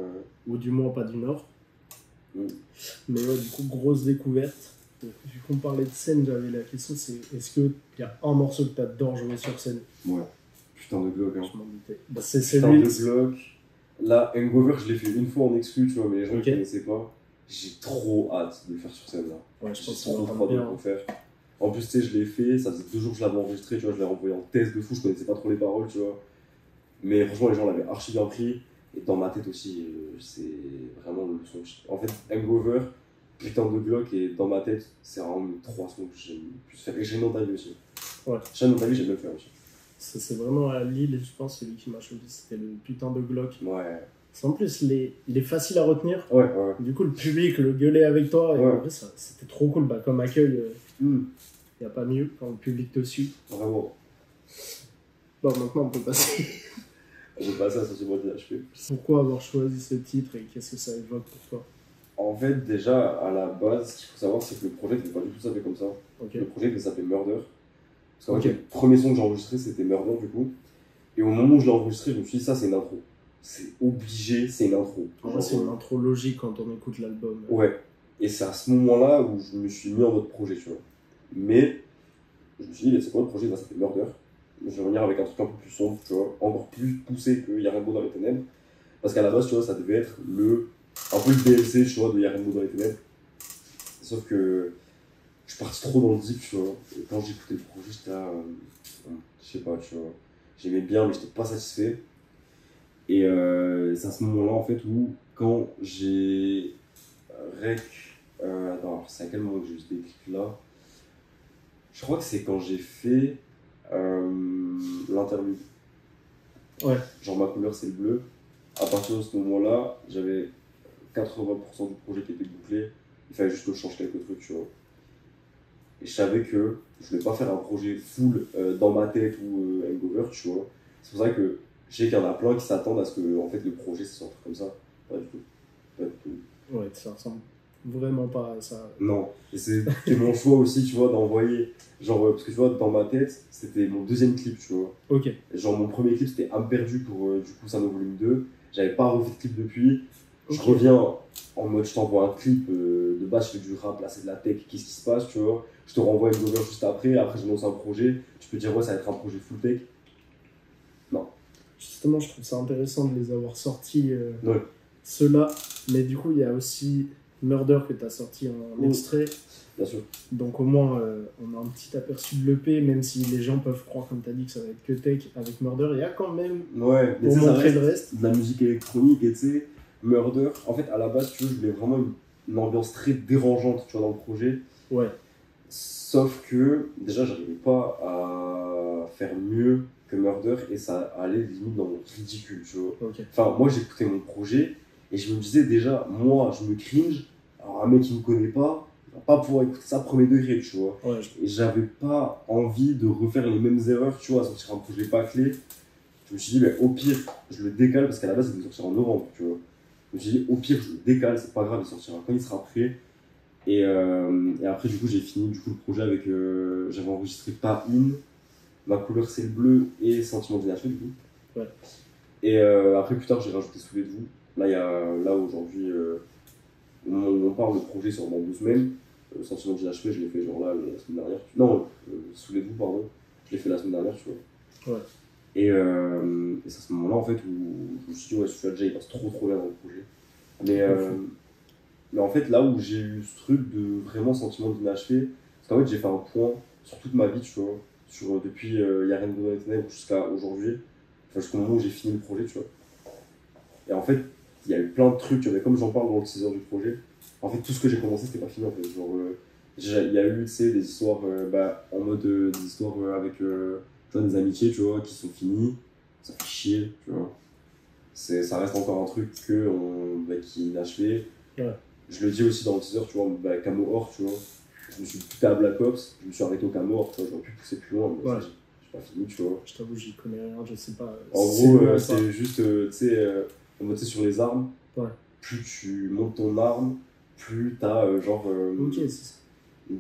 Ou du moins pas du Nord. Mais ouais, du coup, grosse découverte. Vu qu'on parlait de scène, j'avais la question, c'est est-ce qu'il y a un morceau que t'adores jouer sur scène? Ouais. Putain de Glock, hein. Je m'en doutais. Bah, c'est putain de Glock. Là, Hangover, je l'ai fait une fois en exclu, tu vois, mais les gens ne connaissaient pas. J'ai trop hâte de le faire sur scène, là. Ouais, je pense j'ai trop hâte de le faire. En plus, tu sais, je l'ai fait, ça faisait 2 jours que je l'avais enregistré, tu vois, je l'ai renvoyé en test de fou, je connaissais pas trop les paroles, tu vois. Mais franchement, les gens l'avaient archi bien pris. Et dans ma tête aussi, c'est vraiment le son. En fait, Hangover, putain de Glock, et dans ma tête, c'est vraiment les 3 sons que j'aime le plus faire. Et Shine on Tavy aussi. Ouais. Shine on Tavy, j'aime bien le faire aussi. C'est vraiment à Lille, je pense, celui qui m'a choisi, c'était le putain de Glock. Ouais. En plus, il est facile à retenir. Ouais. Du coup, le public le gueulait avec toi. Et en vrai, c'était trop cool. Bah, comme accueil, il n'y a pas mieux quand le public te suit. Vraiment. Bon, maintenant, on peut passer. On peut passer à ce mot de HP. Pourquoi avoir choisi ce titre et qu'est-ce que ça évoque pour toi? En fait, déjà, à la base, ce qu'il faut savoir, c'est que le projet n'était pas du tout s'appelé comme ça. Okay. Le projet s'appelait Murder. Parce qu'en fait, le premier son que j'ai enregistré, c'était Murder, du coup. Et au moment où je l'ai enregistré, je me suis dit, ça, c'est une intro. C'est obligé, c'est une intro. C'est une intro logique quand on écoute l'album. Ouais. Et c'est à ce moment-là où je me suis mis en mode projet, tu vois. Mais, je me suis dit, c'est quoi le projet? Ça s'appelle Murder. Je vais revenir avec un truc un peu plus sombre, tu vois, encore plus poussé que Y'a rien de beau dans les ténèbres. Parce qu'à la base, tu vois, ça devait être un peu le DLC, tu vois, de Y'a rien de beau dans les ténèbres. Sauf que je suis parti trop dans le deep, tu vois. Et quand j'écoutais le projet, j'étais là, je sais pas, tu vois. J'aimais bien, mais j'étais pas satisfait. Et c'est à ce moment-là, en fait, où quand j'ai attends, alors c'est à quel moment que j'ai eu ce déclic-là? Je crois que c'est quand j'ai fait l'interview. Ouais. Genre ma couleur c'est le bleu. À partir de ce moment-là, j'avais 80% du projet qui était bouclé. Il fallait juste que je change quelques trucs, tu vois. Et je savais que je voulais pas faire un projet full dans ma tête ou hangover, tu vois. C'est pour ça que je sais qu'il y en a plein qui s'attendent à ce que en fait, le projet c'est un truc comme ça. Pas du tout. Pas du tout. Ouais, ça ressemble vraiment pas à ça. Non. Et c'était mon choix aussi, tu vois, d'envoyer. Genre, parce que tu vois, dans ma tête, c'était mon deuxième clip, tu vois. Ok. Genre, mon premier clip, c'était Âme perdue pour du coup, Sano volume 2. J'avais pas refait de clip depuis. Je reviens en mode, je t'envoie un clip de base, je fais du rap, là, c'est de la tech, qu'est-ce qui se passe, tu vois. Je te renvoie une cover juste après je lance un projet. Tu peux dire, ouais, ça va être un projet full tech. Non. Justement, je trouve ça intéressant de les avoir sortis, ouais. Ceux-là. Mais du coup, il y a aussi Murder que tu as sorti en extrait. Bien sûr. Donc au moins, on a un petit aperçu de l'EP, même si les gens peuvent croire, comme tu as dit, que ça va être que tech avec Murder. Il y a quand même, pour montrer le reste, de la musique électronique, et tu sais, Murder, en fait, à la base, tu vois, je voulais vraiment une ambiance très dérangeante, tu vois, dans le projet. Ouais. Sauf que, déjà, j'arrivais pas à faire mieux que Murder, et ça allait limite dans le ridicule, tu vois. Okay. Enfin, moi, j'écoutais mon projet, et je me disais déjà, moi, je me cringe, alors un mec qui me connaît pas, il va pas pouvoir écouter ça premier degré, tu vois. Ouais, Et j'avais pas envie de refaire les mêmes erreurs, tu vois, à sortir un projet pas clé. Je me suis dit, au pire, je le décale, parce qu'à la base, il devait sortir en novembre, tu vois. Je me suis dit, au pire, je le décale, c'est pas grave, il sortira quand il sera prêt. Et après, du coup, j'ai fini du coup, le projet avec. J'avais enregistré pas une, ma couleur c'est le bleu et sentiment d'inachevé, du coup. Ouais. Et après, plus tard, j'ai rajouté Saoulé de vous. Là aujourd'hui, on parle de projet sur dans 2 semaines. Sentiment d'inachevé, je l'ai fait genre là, la semaine dernière. Non, Saoulé de vous, pardon. Je l'ai fait la semaine dernière, tu vois. Ouais. Et c'est à ce moment-là, en fait, où je me suis dit, ouais, celui-là, déjà, il passe trop bien dans le projet. Mais en fait, là où j'ai eu ce truc de vraiment sentiment d'inachevé, parce qu'en fait, j'ai fait un point sur toute ma vie, tu vois, depuis Y'a rien de bon dans les ténèbres jusqu'à aujourd'hui, enfin, jusqu'au moment où j'ai fini le projet, tu vois. Et en fait, il y a eu plein de trucs, mais comme j'en parle dans le teaser du projet, en fait, tout ce que j'ai commencé, c'était pas fini, en fait. Genre, il y a eu, tu sais, des histoires, en mode, des histoires avec, tu vois, des amitiés, tu vois, qui sont finies, ça fait chier, tu vois. Ça reste encore un truc qui est inachevé. Ouais. Je le dis aussi dans le teaser, tu vois, Camo Or, tu vois. Je me suis buté à Black Ops, je me suis arrêté au Camo Or, tu vois, j'aurais pu pousser plus loin, mais ouais. j'ai pas fini, tu vois. Je t'avoue, j'y connais rien, je sais pas. En gros, c'est juste, tu sais, sur les armes, ouais. Plus tu montes ton arme, plus t'as ok, c'est ça.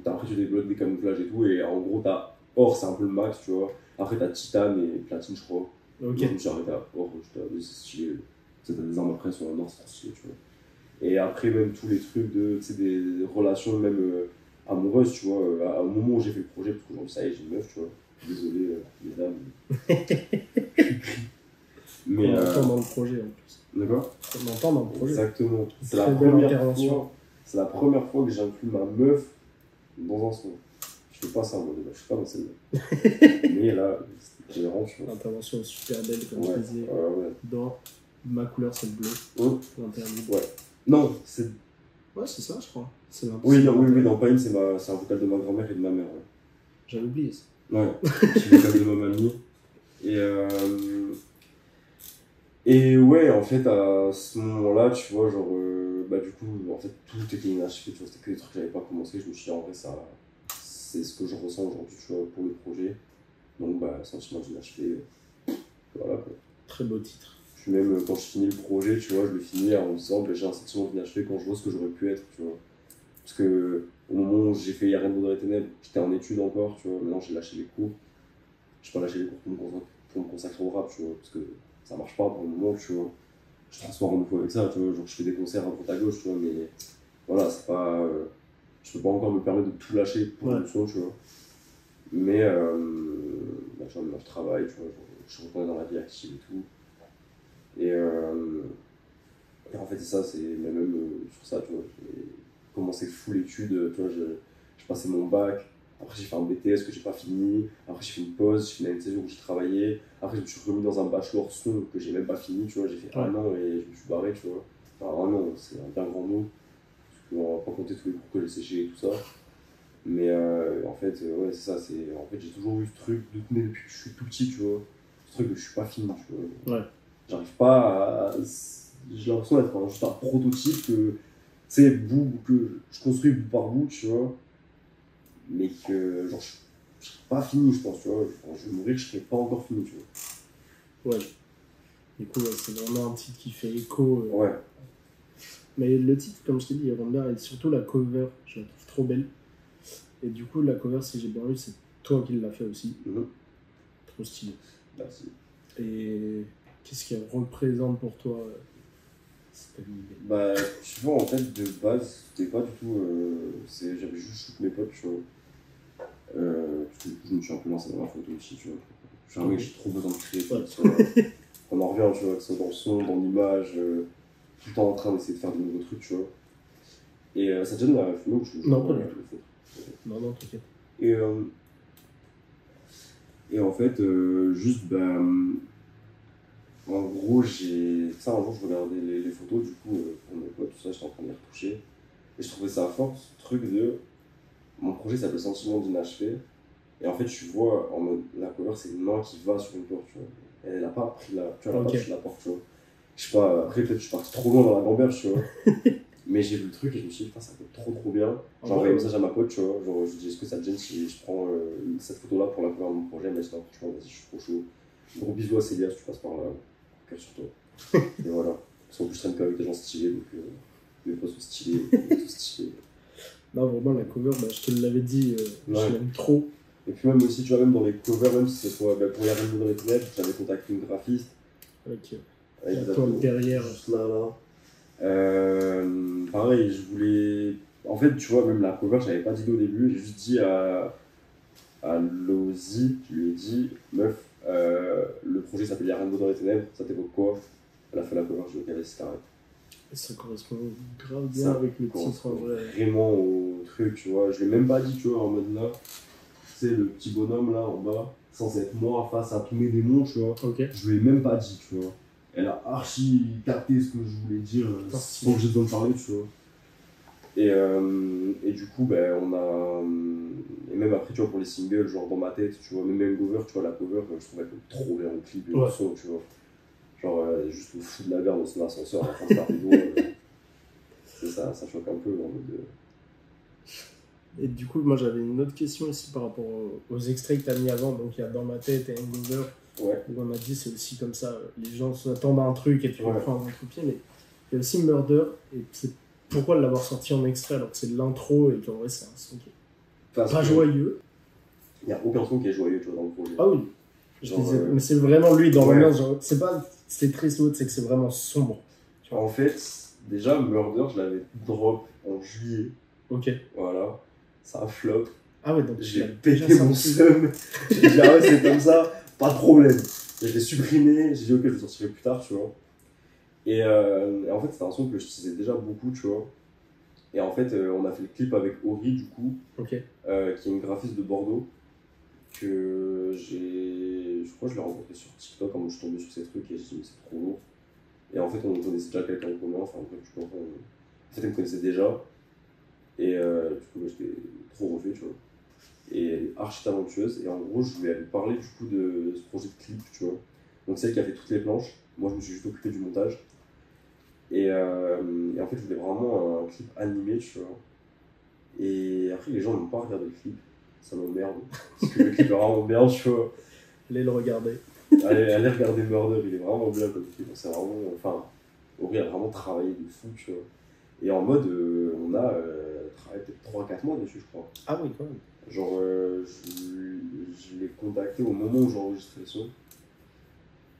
Après, tu débloques des camouflages et tout, et en gros, t'as Or, c'est un peu le max, tu vois. Après, t'as Titane et Platine, je crois. Ok. Je me suis arrêté à Or, c'est stylé. Tu sais, t'as des armes après sur un Or, c'est stylé, tu vois. Et après, même tous les trucs des relations, même amoureuses, tu vois. Au moment où j'ai fait le projet, parce qu'aujourd'hui, ça y est, j'ai une meuf, tu vois. Désolé, les dames. Mais on entend dans le projet en plus. D'accord. On entend dans le projet. Exactement. C'est la première fois que j'inclus ma meuf dans un son. Je fais pas ça, moi, déjà. Je suis pas dans celle-là. Mais là, j'ai vraiment, tu vois. Intervention super belle, comme je disais. Dans ma couleur, c'est le bleu. Ouais. Non, c'est. Ouais, c'est ça, je crois. Oui, dans Pain, c'est un vocal de ma grand-mère et de ma mère. Ouais. J'avais oublié ça. Ouais, c'est le vocal de ma mamie. Et ouais, en fait, à ce moment-là, tu vois, genre, du coup, en fait, tout était inachevé, tu vois, c'était que des trucs que j'avais pas commencé. Je me suis dit, en vrai, c'est ce que je ressens aujourd'hui, tu vois, pour le projet. Donc, sentiment d'inachevé, voilà, quoi. Très beau titre. Puis même, quand je finis le projet, tu vois, je le finis en me disant, j'ai un sentiment d'inachevé quand je vois ce que j'aurais pu être, tu vois. Parce que, au moment où j'ai fait Y'a rien de beau dans les ténèbres, j'étais en études encore, tu vois, maintenant j'ai lâché les cours. J'ai pas lâché les cours pour me consacrer au rap, tu vois, parce que ça marche pas pour le moment, tu vois. Je transforme beaucoup avec ça, tu vois, genre je fais des concerts à droite à gauche, tu vois, mais voilà, c'est pas. Je peux pas encore me permettre de tout lâcher pour le son, tu vois. Mais je travaille, tu vois, je suis retourné dans la vie active et tout. Et en fait, c'est ça, c'est même sur ça, tu vois, j'ai commencé full études, tu vois, j'ai passé mon bac. Après, j'ai fait un BTS que j'ai pas fini. Après, j'ai fait une pause, j'ai fait une année où j'ai travaillé. Après, je me suis remis dans un bachelor son que j'ai même pas fini, tu vois. J'ai fait 1 an et je me suis barré, tu vois. Enfin, 1 an, c'est un bien grand mot. Parce qu'on va pas compter tous les cours que j'ai séchés et tout ça. Mais en fait, ouais, c'est ça. En fait, j'ai toujours eu ce truc depuis que je suis tout petit, tu vois. Ce truc que je suis pas fini, tu vois. Ouais. J'arrive pas à. J'ai l'impression d'être juste un prototype que je construis bout par bout, tu vois. Mais que genre je serais pas fini, je pense, tu vois. Quand je vais mourir, je serais pas encore fini, tu vois. Ouais. Du coup, c'est vraiment un titre qui fait écho. Ouais. Mais le titre, comme je t'ai dit, il rend bien, et surtout la cover, je la trouve trop belle. Et du coup, la cover, si j'ai bien vu, c'est toi qui l'as fait aussi. Trop stylé. Merci. Et qu'est-ce qu'elle représente pour toi tu vois, en fait, de base, c'était pas du tout. J'avais juste shoot mes potes, tu vois. Parce que du coup, je me suis un peu lancé dans la photo aussi, tu vois. Je suis un mec, j'ai trop besoin de créer, tu vois. On en revient, tu vois, que ce soit dans le son, dans l'image, tout le temps en train d'essayer de faire de nouveaux trucs, tu vois. Et ça te gêne la fumée ou je non, pas du tout. Non, t'inquiète. Et en fait, juste, en gros, ça, un jour, je regardais les photos, du coup, pour mes potes, tout ça, j'étais en train de les retoucher. Et je trouvais ça fort, ce truc de. Mon projet s'appelle Sentiment d'inachevé. Et en fait, tu vois, en mode, la cover, c'est une main qui va sur une porte, tu vois. Elle a pas pris la. Tu vois, elle a pas pris la porte, tu vois. Je sais pas, après, peut-être, je suis parti trop loin dans la gamberge, tu vois. Mais j'ai vu le truc et je me suis dit, putain, ça peut être trop bien. J'ai envoyé un message à ma pote, tu vois. Genre, je lui dis, est-ce que ça te gêne si je prends cette photo-là pour la cover de mon projet? Elle m'a dit, non, franchement, vas-y, je suis trop chaud. Gros bisous à Célia, si tu passes par là. Cœur sur toi. Et voilà. Parce qu'en plus, je traîne pas avec des gens stylés, donc mes potes sont stylés, tout stylés. Non, vraiment, la cover, bah, je te l'avais dit, je l'aime trop. Et puis même aussi, tu vois, même dans les covers, même si c'est pour Yarn dans les ténèbres, j'avais contacté une graphiste. Avec la toile derrière. Juste là. Pareil, je voulais... En fait, tu vois, même la cover, j'avais pas dit au début, j'ai juste dit à Lozi, je lui ai dit, meuf, le projet s'appelle Yarn dans les ténèbres, ça t'évoque quoi? Elle a fait la cover, je lui ai dit, ok, c'est arrête. Ça correspond grave bien avec le titre en vrai. Vraiment au truc, tu vois. Je l'ai même pas dit, tu vois, en mode là, tu sais, le petit bonhomme là en bas, sans être moi face à tous mes démons, tu vois. Okay. Je lui ai même pas dit, tu vois. Elle a archi capté ce que je voulais dire sans que j'ai besoin de parler, tu vois. Et du coup, ben, on a. Et même après, tu vois, pour les singles, genre dans ma tête, tu vois, même cover, tu vois, la cover, je trouvais trop bien au clip et le son, tu vois. Genre, juste au fou de la merde dans son ascenseur, en train de faire des doigts. Ça choque un peu en mode. Et du coup, moi j'avais une autre question aussi par rapport aux extraits que tu as mis avant. Donc il y a Dans ma tête et Hangover. Ouais. Où on a dit c'est aussi comme ça, les gens s'attendent à un truc et tu le prends à contre-pied. Mais il y a aussi Murder. Et c'est pourquoi l'avoir sorti en extrait alors que c'est de l'intro et qu'en vrai c'est un son qui est pas joyeux. Il n'y a aucun son qui est joyeux, tu vois, dans le projet. Ah oui. Mais c'est vraiment lui dans l'ambiance. C'est pas c'est triste ou autre, c'est que c'est vraiment sombre. Tu vois. En fait, déjà Murder, je l'avais drop en juillet. Ok. Voilà. Ça a flop. Ah ouais, donc j'ai pété mon seum. J'ai dit, ah ouais, c'est comme ça, pas de problème. Et je l'ai supprimé, j'ai dit, ok, je le sortirai plus tard, tu vois. Et en fait, c'était un son que je disais déjà beaucoup, tu vois. Et en fait, on a fait le clip avec Ori, du coup, qui est une graphiste de Bordeaux, que je crois que je l'ai rencontré sur TikTok quand je suis tombé sur ces trucs et j'ai dit, mais c'est trop lourd. Et en fait, on connaissait déjà quelqu'un en commun, enfin, en fait, elle me connaissait déjà. Et du coup, j'étais trop refait, tu vois. Et elle est archi talentueuse. Et en gros, je voulais lui parler du coup de ce projet de clip, tu vois. Donc, c'est elle qui a fait toutes les planches. Moi, je me suis juste occupé du montage. Et en fait, je voulais vraiment un clip animé, tu vois. Et après, les gens n'ont pas regardé le clip. Ça m'emmerde. Parce que le clip est vraiment bien, tu vois. Allez le regarder. Allez regarder Murder, il est vraiment bien comme clip. C'est vraiment. Enfin, Ori a vraiment travaillé de fou, tu vois. Et en mode, on a travaillé peut-être 3-4 mois dessus, je crois. Ah oui, quand même. Genre, je l'ai contacté au moment où j'enregistrais le son.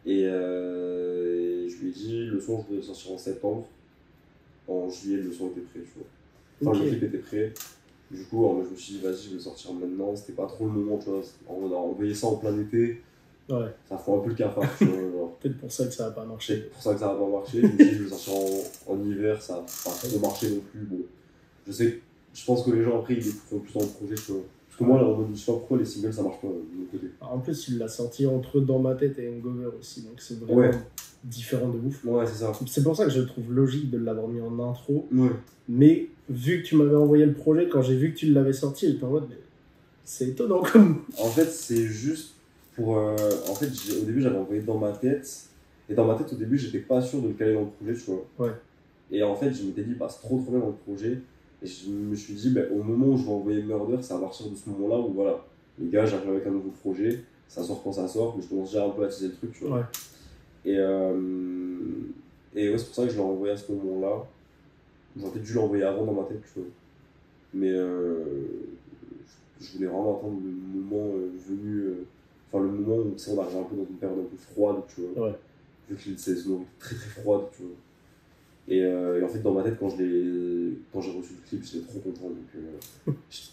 Et je lui ai dit, le son, je voulais sortir en septembre. En juillet, le son était prêt, tu vois. Enfin, le clip était prêt. Du coup, je me suis dit, vas-y, je vais le sortir maintenant. C'était pas trop le moment, tu vois. On a envoyé ça en plein été. Ouais. Ça fout un peu le cafard, tu vois. Peut-être pour ça que ça n'a pas marché. C'est pour ça que ça n'a pas marché. Je me suis dit, je vais le sortir en hiver, ça n'a pas trop marché non plus. Bon, je pense que les gens après, ils font plus dans le projet, tu vois. Parce que moi, là, je sais pas pourquoi les singles, ça marche pas de mon côté. En plus, il l'a sorti entre Dans ma tête et Hangover aussi, donc c'est vraiment différent de ouf. Ouais, c'est ça. C'est pour ça que je trouve logique de l'avoir mis en intro. Ouais. Mais vu que tu m'avais envoyé le projet, quand j'ai vu que tu l'avais sorti, j'étais en mode, mais c'est étonnant comme. En fait, c'est juste pour. En fait, au début, j'avais envoyé Dans ma tête. Et dans ma tête, au début, j'étais pas sûr de le caler dans le projet, tu vois. Ouais. Et en fait, je m'étais dit, bah, c'est trop bien dans le projet. Et je me suis dit, bah, au moment où je vais envoyer Murder, c'est à partir de ce moment-là où, voilà, les gars, j'arrive avec un nouveau projet, ça sort quand ça sort, mais je commence déjà un peu à teaser le truc, tu vois. Ouais. Et ouais, c'est pour ça que je l'ai envoyé à ce moment-là. J'aurais peut-être dû l'envoyer avant dans ma tête, tu vois. Mais je voulais vraiment attendre le moment venu. Enfin, le moment où on arrive un peu dans une période un peu froide, tu vois. Ouais. Vu que les saisons étaient très très froides, tu vois. Et en fait, dans ma tête, quand j'ai reçu le clip, j'étais trop content. Donc, j'étais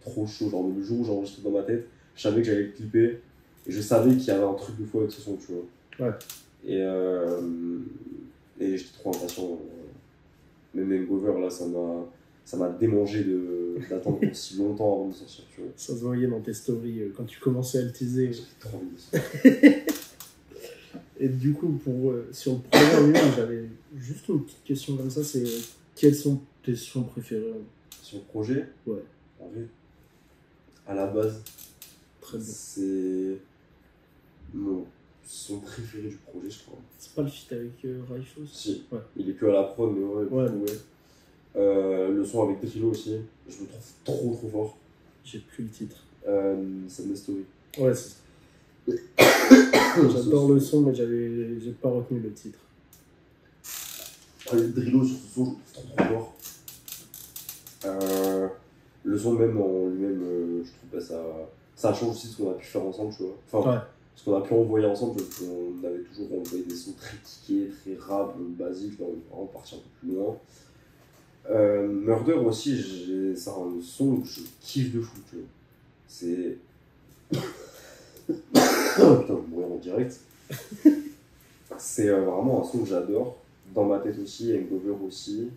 trop chaud. Genre, le jour où j'ai enregistré dans ma tête, je savais que j'allais le clipper. Et je savais qu'il y avait un truc de fou avec ce son, tu vois. Ouais. Et j'étais trop impatient. Même Hangover, là, ça m'a démangé d'attendre aussi longtemps avant de sortir, tu vois. Ça se voyait dans tes stories quand tu commençais à le teaser. J'avais trop envie de sortir. Et du coup, sur le projet en lui-même, j'avais juste une petite question comme ça, c'est quels sont tes sons préférés? Sur le projet? Ouais. En vrai, à la base, très bien. C'est mon son préféré du projet, je crois. C'est pas le feat avec Raifos? Si, ouais. Il est que à la prod, mais ouais. Le son avec Drilo aussi, je le trouve trop fort. J'ai plus le titre. C'est une story. Ouais, c'est ça. J'adore le son, mais j'ai pas retenu le titre. Avec Drilo sur ce son, je le trouve trop fort. Le son même en lui-même, je trouve que ça change aussi de ce qu'on a pu faire ensemble, tu vois. Enfin, ouais. Ce qu'on a pu envoyer ensemble, on avait toujours envoyé des sons très tickés, très rap, basiques, là on est vraiment parti un peu plus loin. Murder aussi, c'est un son que je kiffe de fou, tu vois. C'est... Oh putain, mourir en direct. C'est vraiment un son que j'adore. Dans ma tête aussi, Hangover aussi.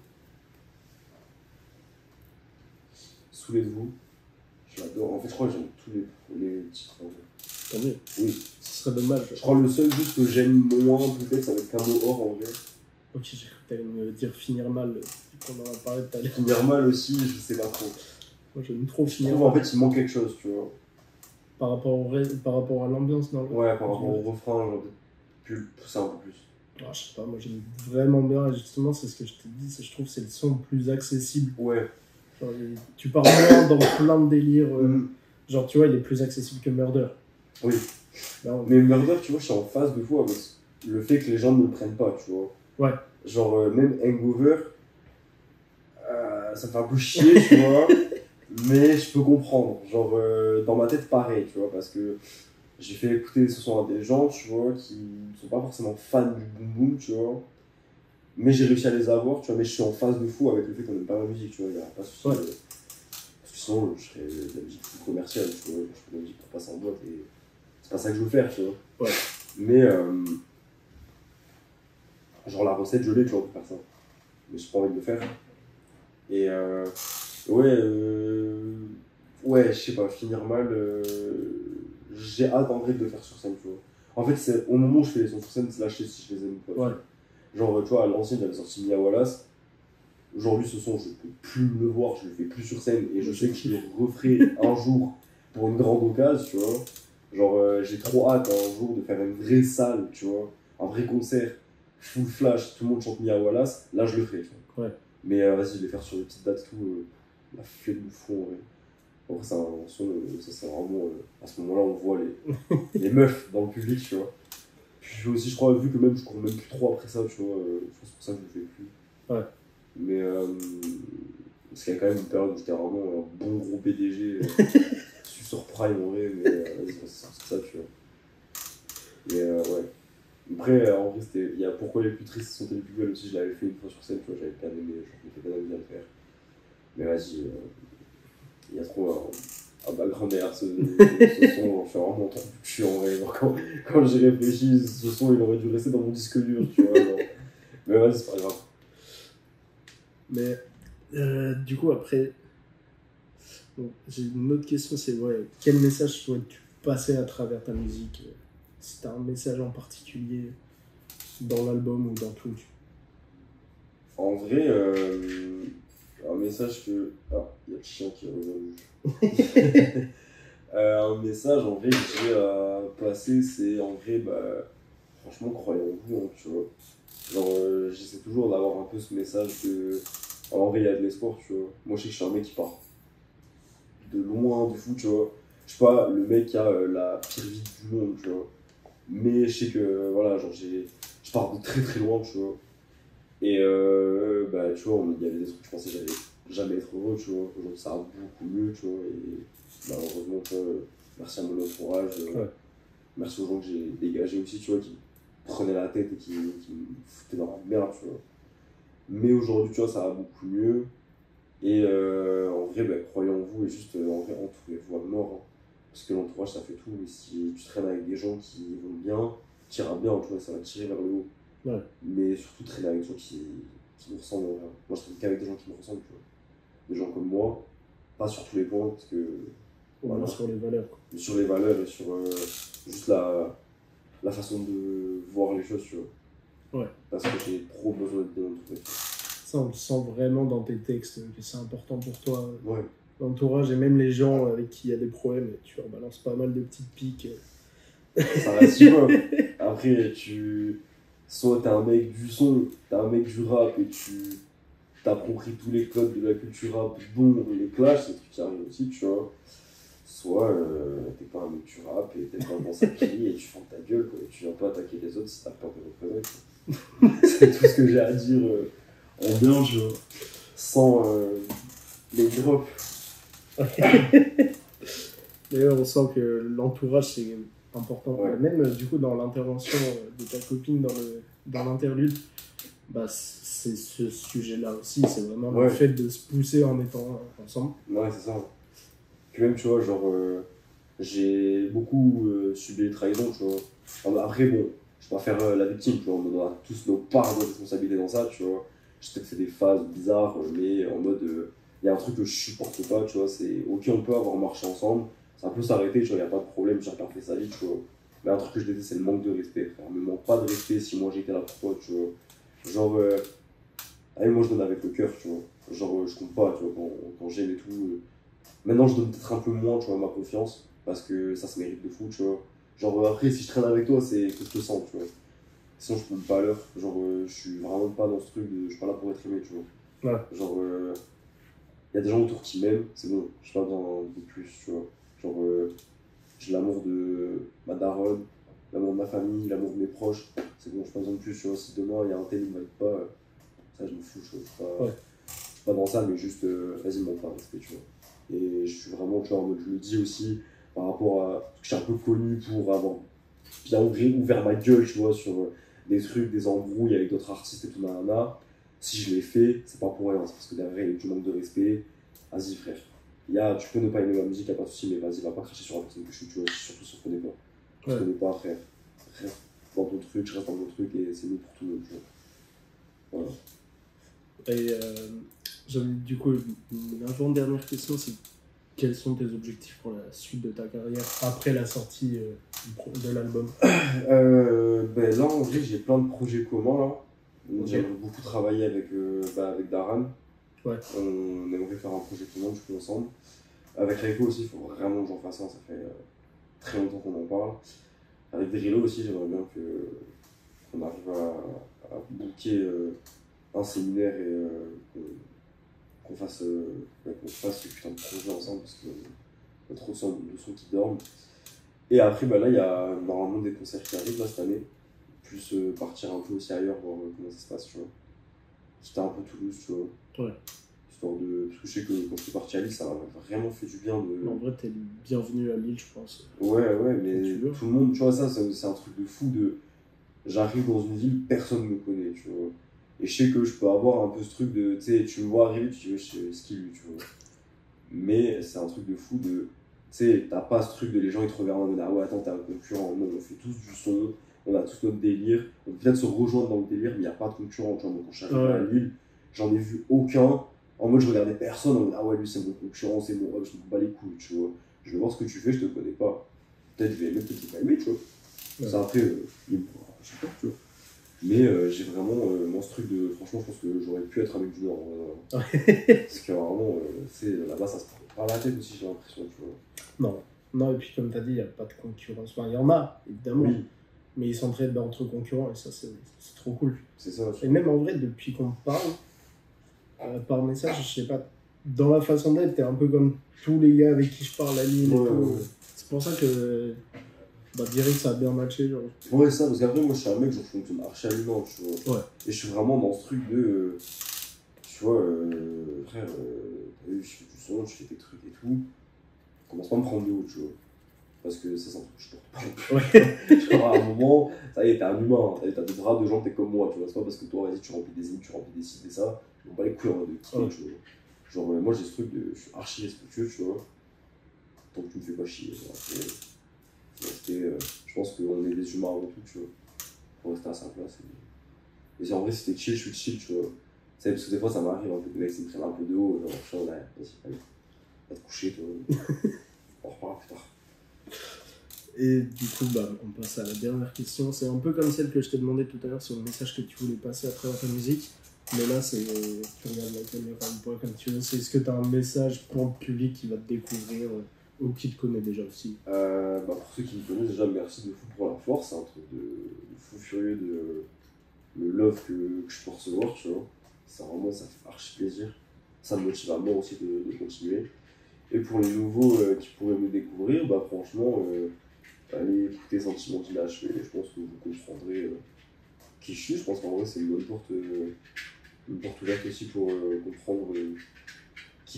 Soulez-vous. Je l'adore. En fait, je crois que j'aime tous les titres. Tant mieux. Oui. Ce serait dommage. Je crois que le seul juste que j'aime moins, peut-être, ça va être Camo Or en vrai. Ok, j'ai cru que t'allais me dire finir mal, vu qu'on en a parlé tout à l'heure. Finir mal aussi, je sais pas trop. Moi, j'aime trop finir mal. Je trouve en fait, il manque quelque chose, tu vois. Par rapport à l'ambiance, non? Ouais, par rapport au refrain, genre, pousser un peu plus. Ah, je sais pas, moi j'aime vraiment bien, et justement, c'est ce que je t'ai dit, je trouve que c'est le son le plus accessible. Ouais. Genre, tu pars moins dans plein de délires. Genre, tu vois, il est plus accessible que Murder. Oui. Non, mais Murder, tu vois, je suis en phase de fois avec le fait que les gens ne le prennent pas, tu vois. Ouais. Genre, même Hangover, ça fait un peu chier, tu vois. Mais je peux comprendre. Genre, dans ma tête, pareil, tu vois, parce que j'ai fait écouter ce son à des gens, tu vois, qui ne sont pas forcément fans du boom boom, tu vois. Mais j'ai réussi à les avoir, tu vois, mais je suis en phase de fou avec le fait qu'on n'aime pas ma musique, tu vois, il n'y a pas de souci. Ouais. Parce que sinon, je ferais de la musique plus commerciale, tu vois, je fais de la musique pour passer en boîte et c'est pas ça que je veux faire, tu vois. Ouais. Mais, genre, la recette, je l'ai, tu vois, pour faire ça. Mais j'ai pas envie de le faire. Et, ouais, je sais pas, finir mal, j'ai hâte en vrai de le faire sur scène, tu vois. En fait, c'est au moment où je fais les sons sur scène, c'est là je sais si je les aime ou pas. Ouais. Genre, tu vois, à l'ancienne, j'avais sorti Mia Wallace. Aujourd'hui, ce son, je peux plus me le voir, je le fais plus sur scène et je sais que je le referai un jour pour une grande occasion, tu vois. Genre, j'ai trop hâte un jour de faire une vraie salle, tu vois, un vrai concert, full flash, tout le monde chante Mia Wallace. Là, je le ferai, tu vois. Ouais. Mais vas-y, je vais faire sur des petites dates, tout, la flemme de fou, en vrai. Après, c'est un son, ça c'est vraiment. À ce moment-là, on voit les meufs dans le public, tu vois. Puis aussi, je crois, vu que même je cours même plus trop après ça, tu vois, je pense pour ça que je le fais plus. Ouais. Mais parce qu'il y a quand même une période où j'étais vraiment un bon gros PDG, je suis sur Prime en vrai, mais vas-y, c'est ça, tu vois. Et ouais. Après, en vrai, il y a Pourquoi les plus tristes sont les plus belles aussi, je l'avais fait une fois sur scène, tu vois, j'avais bien aimé, je m'étais bien aimé à le faire. Mais vas-y, il y a trop un background derrière ce son, je suis vraiment trop chiant en vrai. Quand j'y réfléchis, ce son il aurait dû rester dans mon disque dur, tu vois. Genre. Mais vas-y, c'est pas grave. Mais du coup, après, bon, j'ai une autre question, c'est quel message souhaites-tu passer à travers ta musique? Si tu as un message en particulier dans l'album ou dans tout. En vrai, un message que... Ah, il y a le chien qui est revenu. Un message en vrai que j'ai à passer, c'est en vrai, franchement, croyez en vous, hein, tu vois. Genre, j'essaie toujours d'avoir un peu ce message que... Alors, en vrai, il y a de l'espoir, tu vois. Moi, je sais que je suis un mec qui part de loin, de fou, tu vois. Je suis pas le mec qui a la pire vie du monde, tu vois. Mais je sais que, voilà, genre, je pars de très très loin, tu vois. Et, tu vois, il y avait des trucs que je pensais que j'allais jamais être heureux, tu vois. Aujourd'hui, ça va beaucoup mieux, tu vois. Et malheureusement, tu vois, merci à mon entourage. Merci aux gens que j'ai dégagés aussi, tu vois, qui prenaient la tête et qui me foutaient dans la merde, tu vois. Mais aujourd'hui, tu vois, ça va beaucoup mieux. Et en vrai, croyez en vous et juste, en vrai, entourez-vous à mort. Hein. Parce que l'entourage, ça fait tout. Et si tu traînes avec des gens qui vont bien, tu iras bien, tu vois, ça va tirer vers le haut. Ouais. Mais surtout, traîner avec des gens qui me ressemblent. Moi, je traîne qu'avec des gens qui me ressemblent, tu vois. Des gens comme moi, pas sur tous les points, parce que... Voilà. Sur les valeurs. Mais sur les valeurs et sur juste la façon de voir les choses, tu vois. Ouais. Parce que j'ai trop besoin d'être bien entouré. Ça, on le sent vraiment dans tes textes, que c'est important pour toi. Ouais. L'entourage et même les gens avec qui il y a des problèmes, tu leur balances pas mal de petites piques. Ça reste humain. Après, soit t'es un mec du son, t'es un mec du rap et tu t'appropries tous les codes de la culture rap, dont les clashs, c'est trucs qui arrivent aussi, tu vois. Soit t'es pas un mec du rap et t'es pas un bon sacré et tu fermes ta gueule, quoi, et tu viens pas attaquer les autres si t'as peur de représailles. C'est tout ce que j'ai à dire en bien, tu vois. Sans Les drops. D'ailleurs, on sent que l'entourage, c'est important. Ouais. Même du coup, dans l'intervention de ta copine dans l'interlude, bah, c'est ce sujet-là aussi. C'est vraiment le fait de se pousser en étant ensemble. Ouais, c'est ça. Puis même, tu vois, genre, j'ai beaucoup subi les trahisons, tu vois. Après, bon, je vais pas faire la victime, tu vois. On a tous nos parts de responsabilité dans ça, tu vois. J'ai peut-être fait des phases bizarres, mais en mode, il y a un truc que je supporte pas, tu vois. C'est ok, on peut avoir marché ensemble, ça peut s'arrêter, tu vois, il n'y a pas de problème, j'ai pas fait sa vie, tu vois. Mais un truc que je déteste, c'est le manque de respect, frère. Me manque pas de respect si moi j'étais là pour toi, tu vois. Genre, allez, moi je donne avec le cœur, tu vois. Genre, je compte pas, tu vois, quand j'aime et tout. Maintenant, je donne peut-être un peu moins, tu vois, ma confiance, parce que ça se mérite de fou, tu vois. Genre, après, si je traîne avec toi, c'est que je te sens, tu vois. Sinon, je compte pas à l'heure. Genre, je suis vraiment pas dans ce truc de. Je suis pas là pour être aimé, tu vois. Ouais. Genre, y a des gens autour qui m'aiment, c'est bon, j'ai pas besoin de plus, tu vois. Genre, j'ai l'amour de ma daronne, l'amour de ma famille, l'amour de mes proches, c'est bon, j'ai pas besoin de plus, tu vois. Si demain, il y a un tel qui m'aide pas, ça, je me fous, tu vois. Je suis pas dans ça, mais juste, vas-y, m'en pas respect, tu vois. Et je suis vraiment, tu vois, en mode, je le dis aussi par rapport à. Parce que je suis un peu connu pour avoir bien ouvert ma gueule, tu vois, sur des trucs, des embrouilles avec d'autres artistes et tout, nanana. Si je l'ai fait, c'est pas pour rien, c'est parce que derrière, il y a du manque de respect. Vas-y, frère. Tu peux ne pas aimer ma musique, y'a pas de soucis, mais vas-y, va pas cracher sur la personne que je suis, tu vois, surtout si on se connaît pas. On se connaît pas, frère. Reste dans ton truc, je reste dans mon truc et c'est mieux pour tout le monde, tu vois. Voilà. Et j'avais du coup une avant-dernière question, c'est quels sont tes objectifs pour la suite de ta carrière après la sortie de l'album? Ben là, en vrai, j'ai plein de projets communs là. J'aimerais beaucoup travailler avec Daran. Ouais. On aimerait faire un projet commun du coup ensemble. Avec Reiko aussi, il faut vraiment que j'en fasse un, ça fait très longtemps qu'on en parle. Avec Drilo aussi, j'aimerais bien qu'on arrive à booker un séminaire et qu'on fasse ce putain de projet ensemble parce qu'il y a trop de sons qui dorment. Et après, bah là, il y a normalement des concerts qui arrivent là, cette année. Plus partir un peu aussi ailleurs, voir comment ça se passe, tu vois. Quitter un peu Toulouse, tu vois. Ouais. Histoire de. Parce que je sais que quand je suis parti à Lille, ça m'a vraiment fait du bien de. En vrai, t'es le bienvenu à Lille, je pense. Ouais, mais tout le monde, tu vois, ça, c'est un truc de fou de. J'arrive dans une ville, personne ne me connaît, tu vois. Et je sais que je peux avoir un peu ce truc de. Tu sais, tu me vois arriver, tu dis, je sais ce qu'il lui, tu vois. Mais c'est un truc de fou de. Tu sais, t'as pas ce truc de les gens ils te regardent en mode ah ouais, attends, t'es un concurrent. Non, on fait tous du son, on a tous notre délire. On peut peut-être se rejoindre dans le délire, mais il n'y a pas de concurrent. Tu vois, moi, quand je suis arrivé à Lille, j'en ai vu aucun. En mode, je regardais personne en mode ah ouais, lui c'est mon concurrent, c'est mon je me bats les couilles, tu vois. Je veux voir ce que tu fais, je te connais pas. Peut-être je vais aimer, peut-être je vais pas aimer, tu vois. Ouais. Ça après, je sais pas, tu vois. Mais j'ai vraiment moi ce truc de. Franchement, je pense que j'aurais pu être avec du Nord. Parce que vraiment, là-bas, ça se prend par la tête aussi, j'ai l'impression, tu vois. Non, et puis comme tu as dit, il n'y a pas de concurrence. Enfin, il y en a, évidemment. Oui. Mais ils s'entraident entre concurrents et ça, c'est trop cool. C'est ça. Et même en vrai, depuis qu'on parle, par message, je sais pas, dans la façon d'être, t'es un peu comme tous les gars avec qui je parle à Lille et tout. Ouais. C'est pour ça que. Direct ça a bien matché, genre. Ouais, ça, parce qu'après, moi je suis un mec, je fonctionne archi à l'humain, tu vois. Ouais. Et je suis vraiment dans ce truc de. Tu vois, frère, t'as vu, je fais du son, je fais des trucs et tout. Commence pas à me prendre de haut, tu vois. Parce que ça, c'est un truc que je porte pas. Ouais. Genre, à un moment, ça y est, t'es un humain, t'as des bras de gens, t'es comme moi, tu vois. C'est pas parce que toi, vas-y, tu remplis des îles, tu remplis des sites et ça. Je m'en bats les couilles en mode de quitter, tu vois. Genre, moi j'ai ce truc de. Je suis archi respectueux, tu vois. Tant que tu me fais pas chier, après. Je pense qu'on est des humains avant tout, tu vois. Faut rester à sa place. Et en vrai, si t'es chill, je suis chill, tu vois. Tu sais, parce que des fois, ça m'arrive un peu que les mecs me prennent un peu de haut, genre, je suis en l'air, vas-y, allez, va te coucher, toi. On reparlera plus tard. Et du coup, on passe à la dernière question. C'est un peu comme celle que je t'ai demandé tout à l'heure sur le message que tu voulais passer à travers ta musique. Mais là, tu regardes la caméra un peu comme tu veux. C'est est-ce que tu as un message pour le public qui va te découvrir ou qui te connaît déjà aussi? Pour ceux qui me connaissent, déjà, merci de fou pour la force. C'est un truc de fou furieux de le love que je peux recevoir, tu vois. Ça fait archi plaisir. Ça me motive à moi aussi de continuer. Et pour les nouveaux qui pourraient me découvrir, franchement, allez écouter Sentiment d'Image. Je pense que vous comprendrez qui je suis. Je pense qu'en vrai, c'est une bonne porte ouverte aussi pour comprendre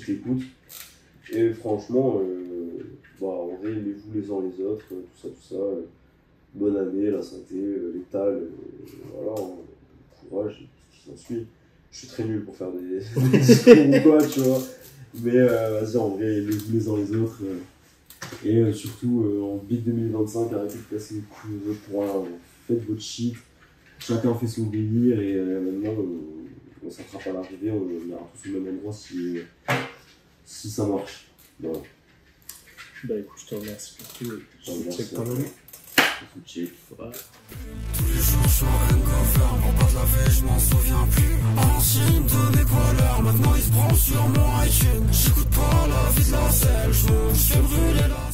qui t'écoutent. Et franchement, en vrai, aimez-vous les uns les autres, tout ça. Bonne année, la santé, l'étal, voilà, courage, et tout ce qui s'ensuit. Je suis très nul pour faire des discours ou quoi, tu vois. Mais vas-y, en vrai, aimez-vous les uns les autres. Et surtout, en beat 2025, arrêtez de casser les couilles aux autres pour faites votre shit. Chacun fait son délire et maintenant, on s'attrape à l'arrivée, on ira tous au même endroit si ça marche. Voilà. Bah écoute, je te remercie pour tout. Je check quand même. Check. Ouais. Tous les jours je suis en cover, pour pas de la veille je m'en souviens plus. À l'ancienne il me donnait pas l'heure, maintenant il se branche sur mon iTunes. J'écoute pas la vie de la selle, je fais brûler la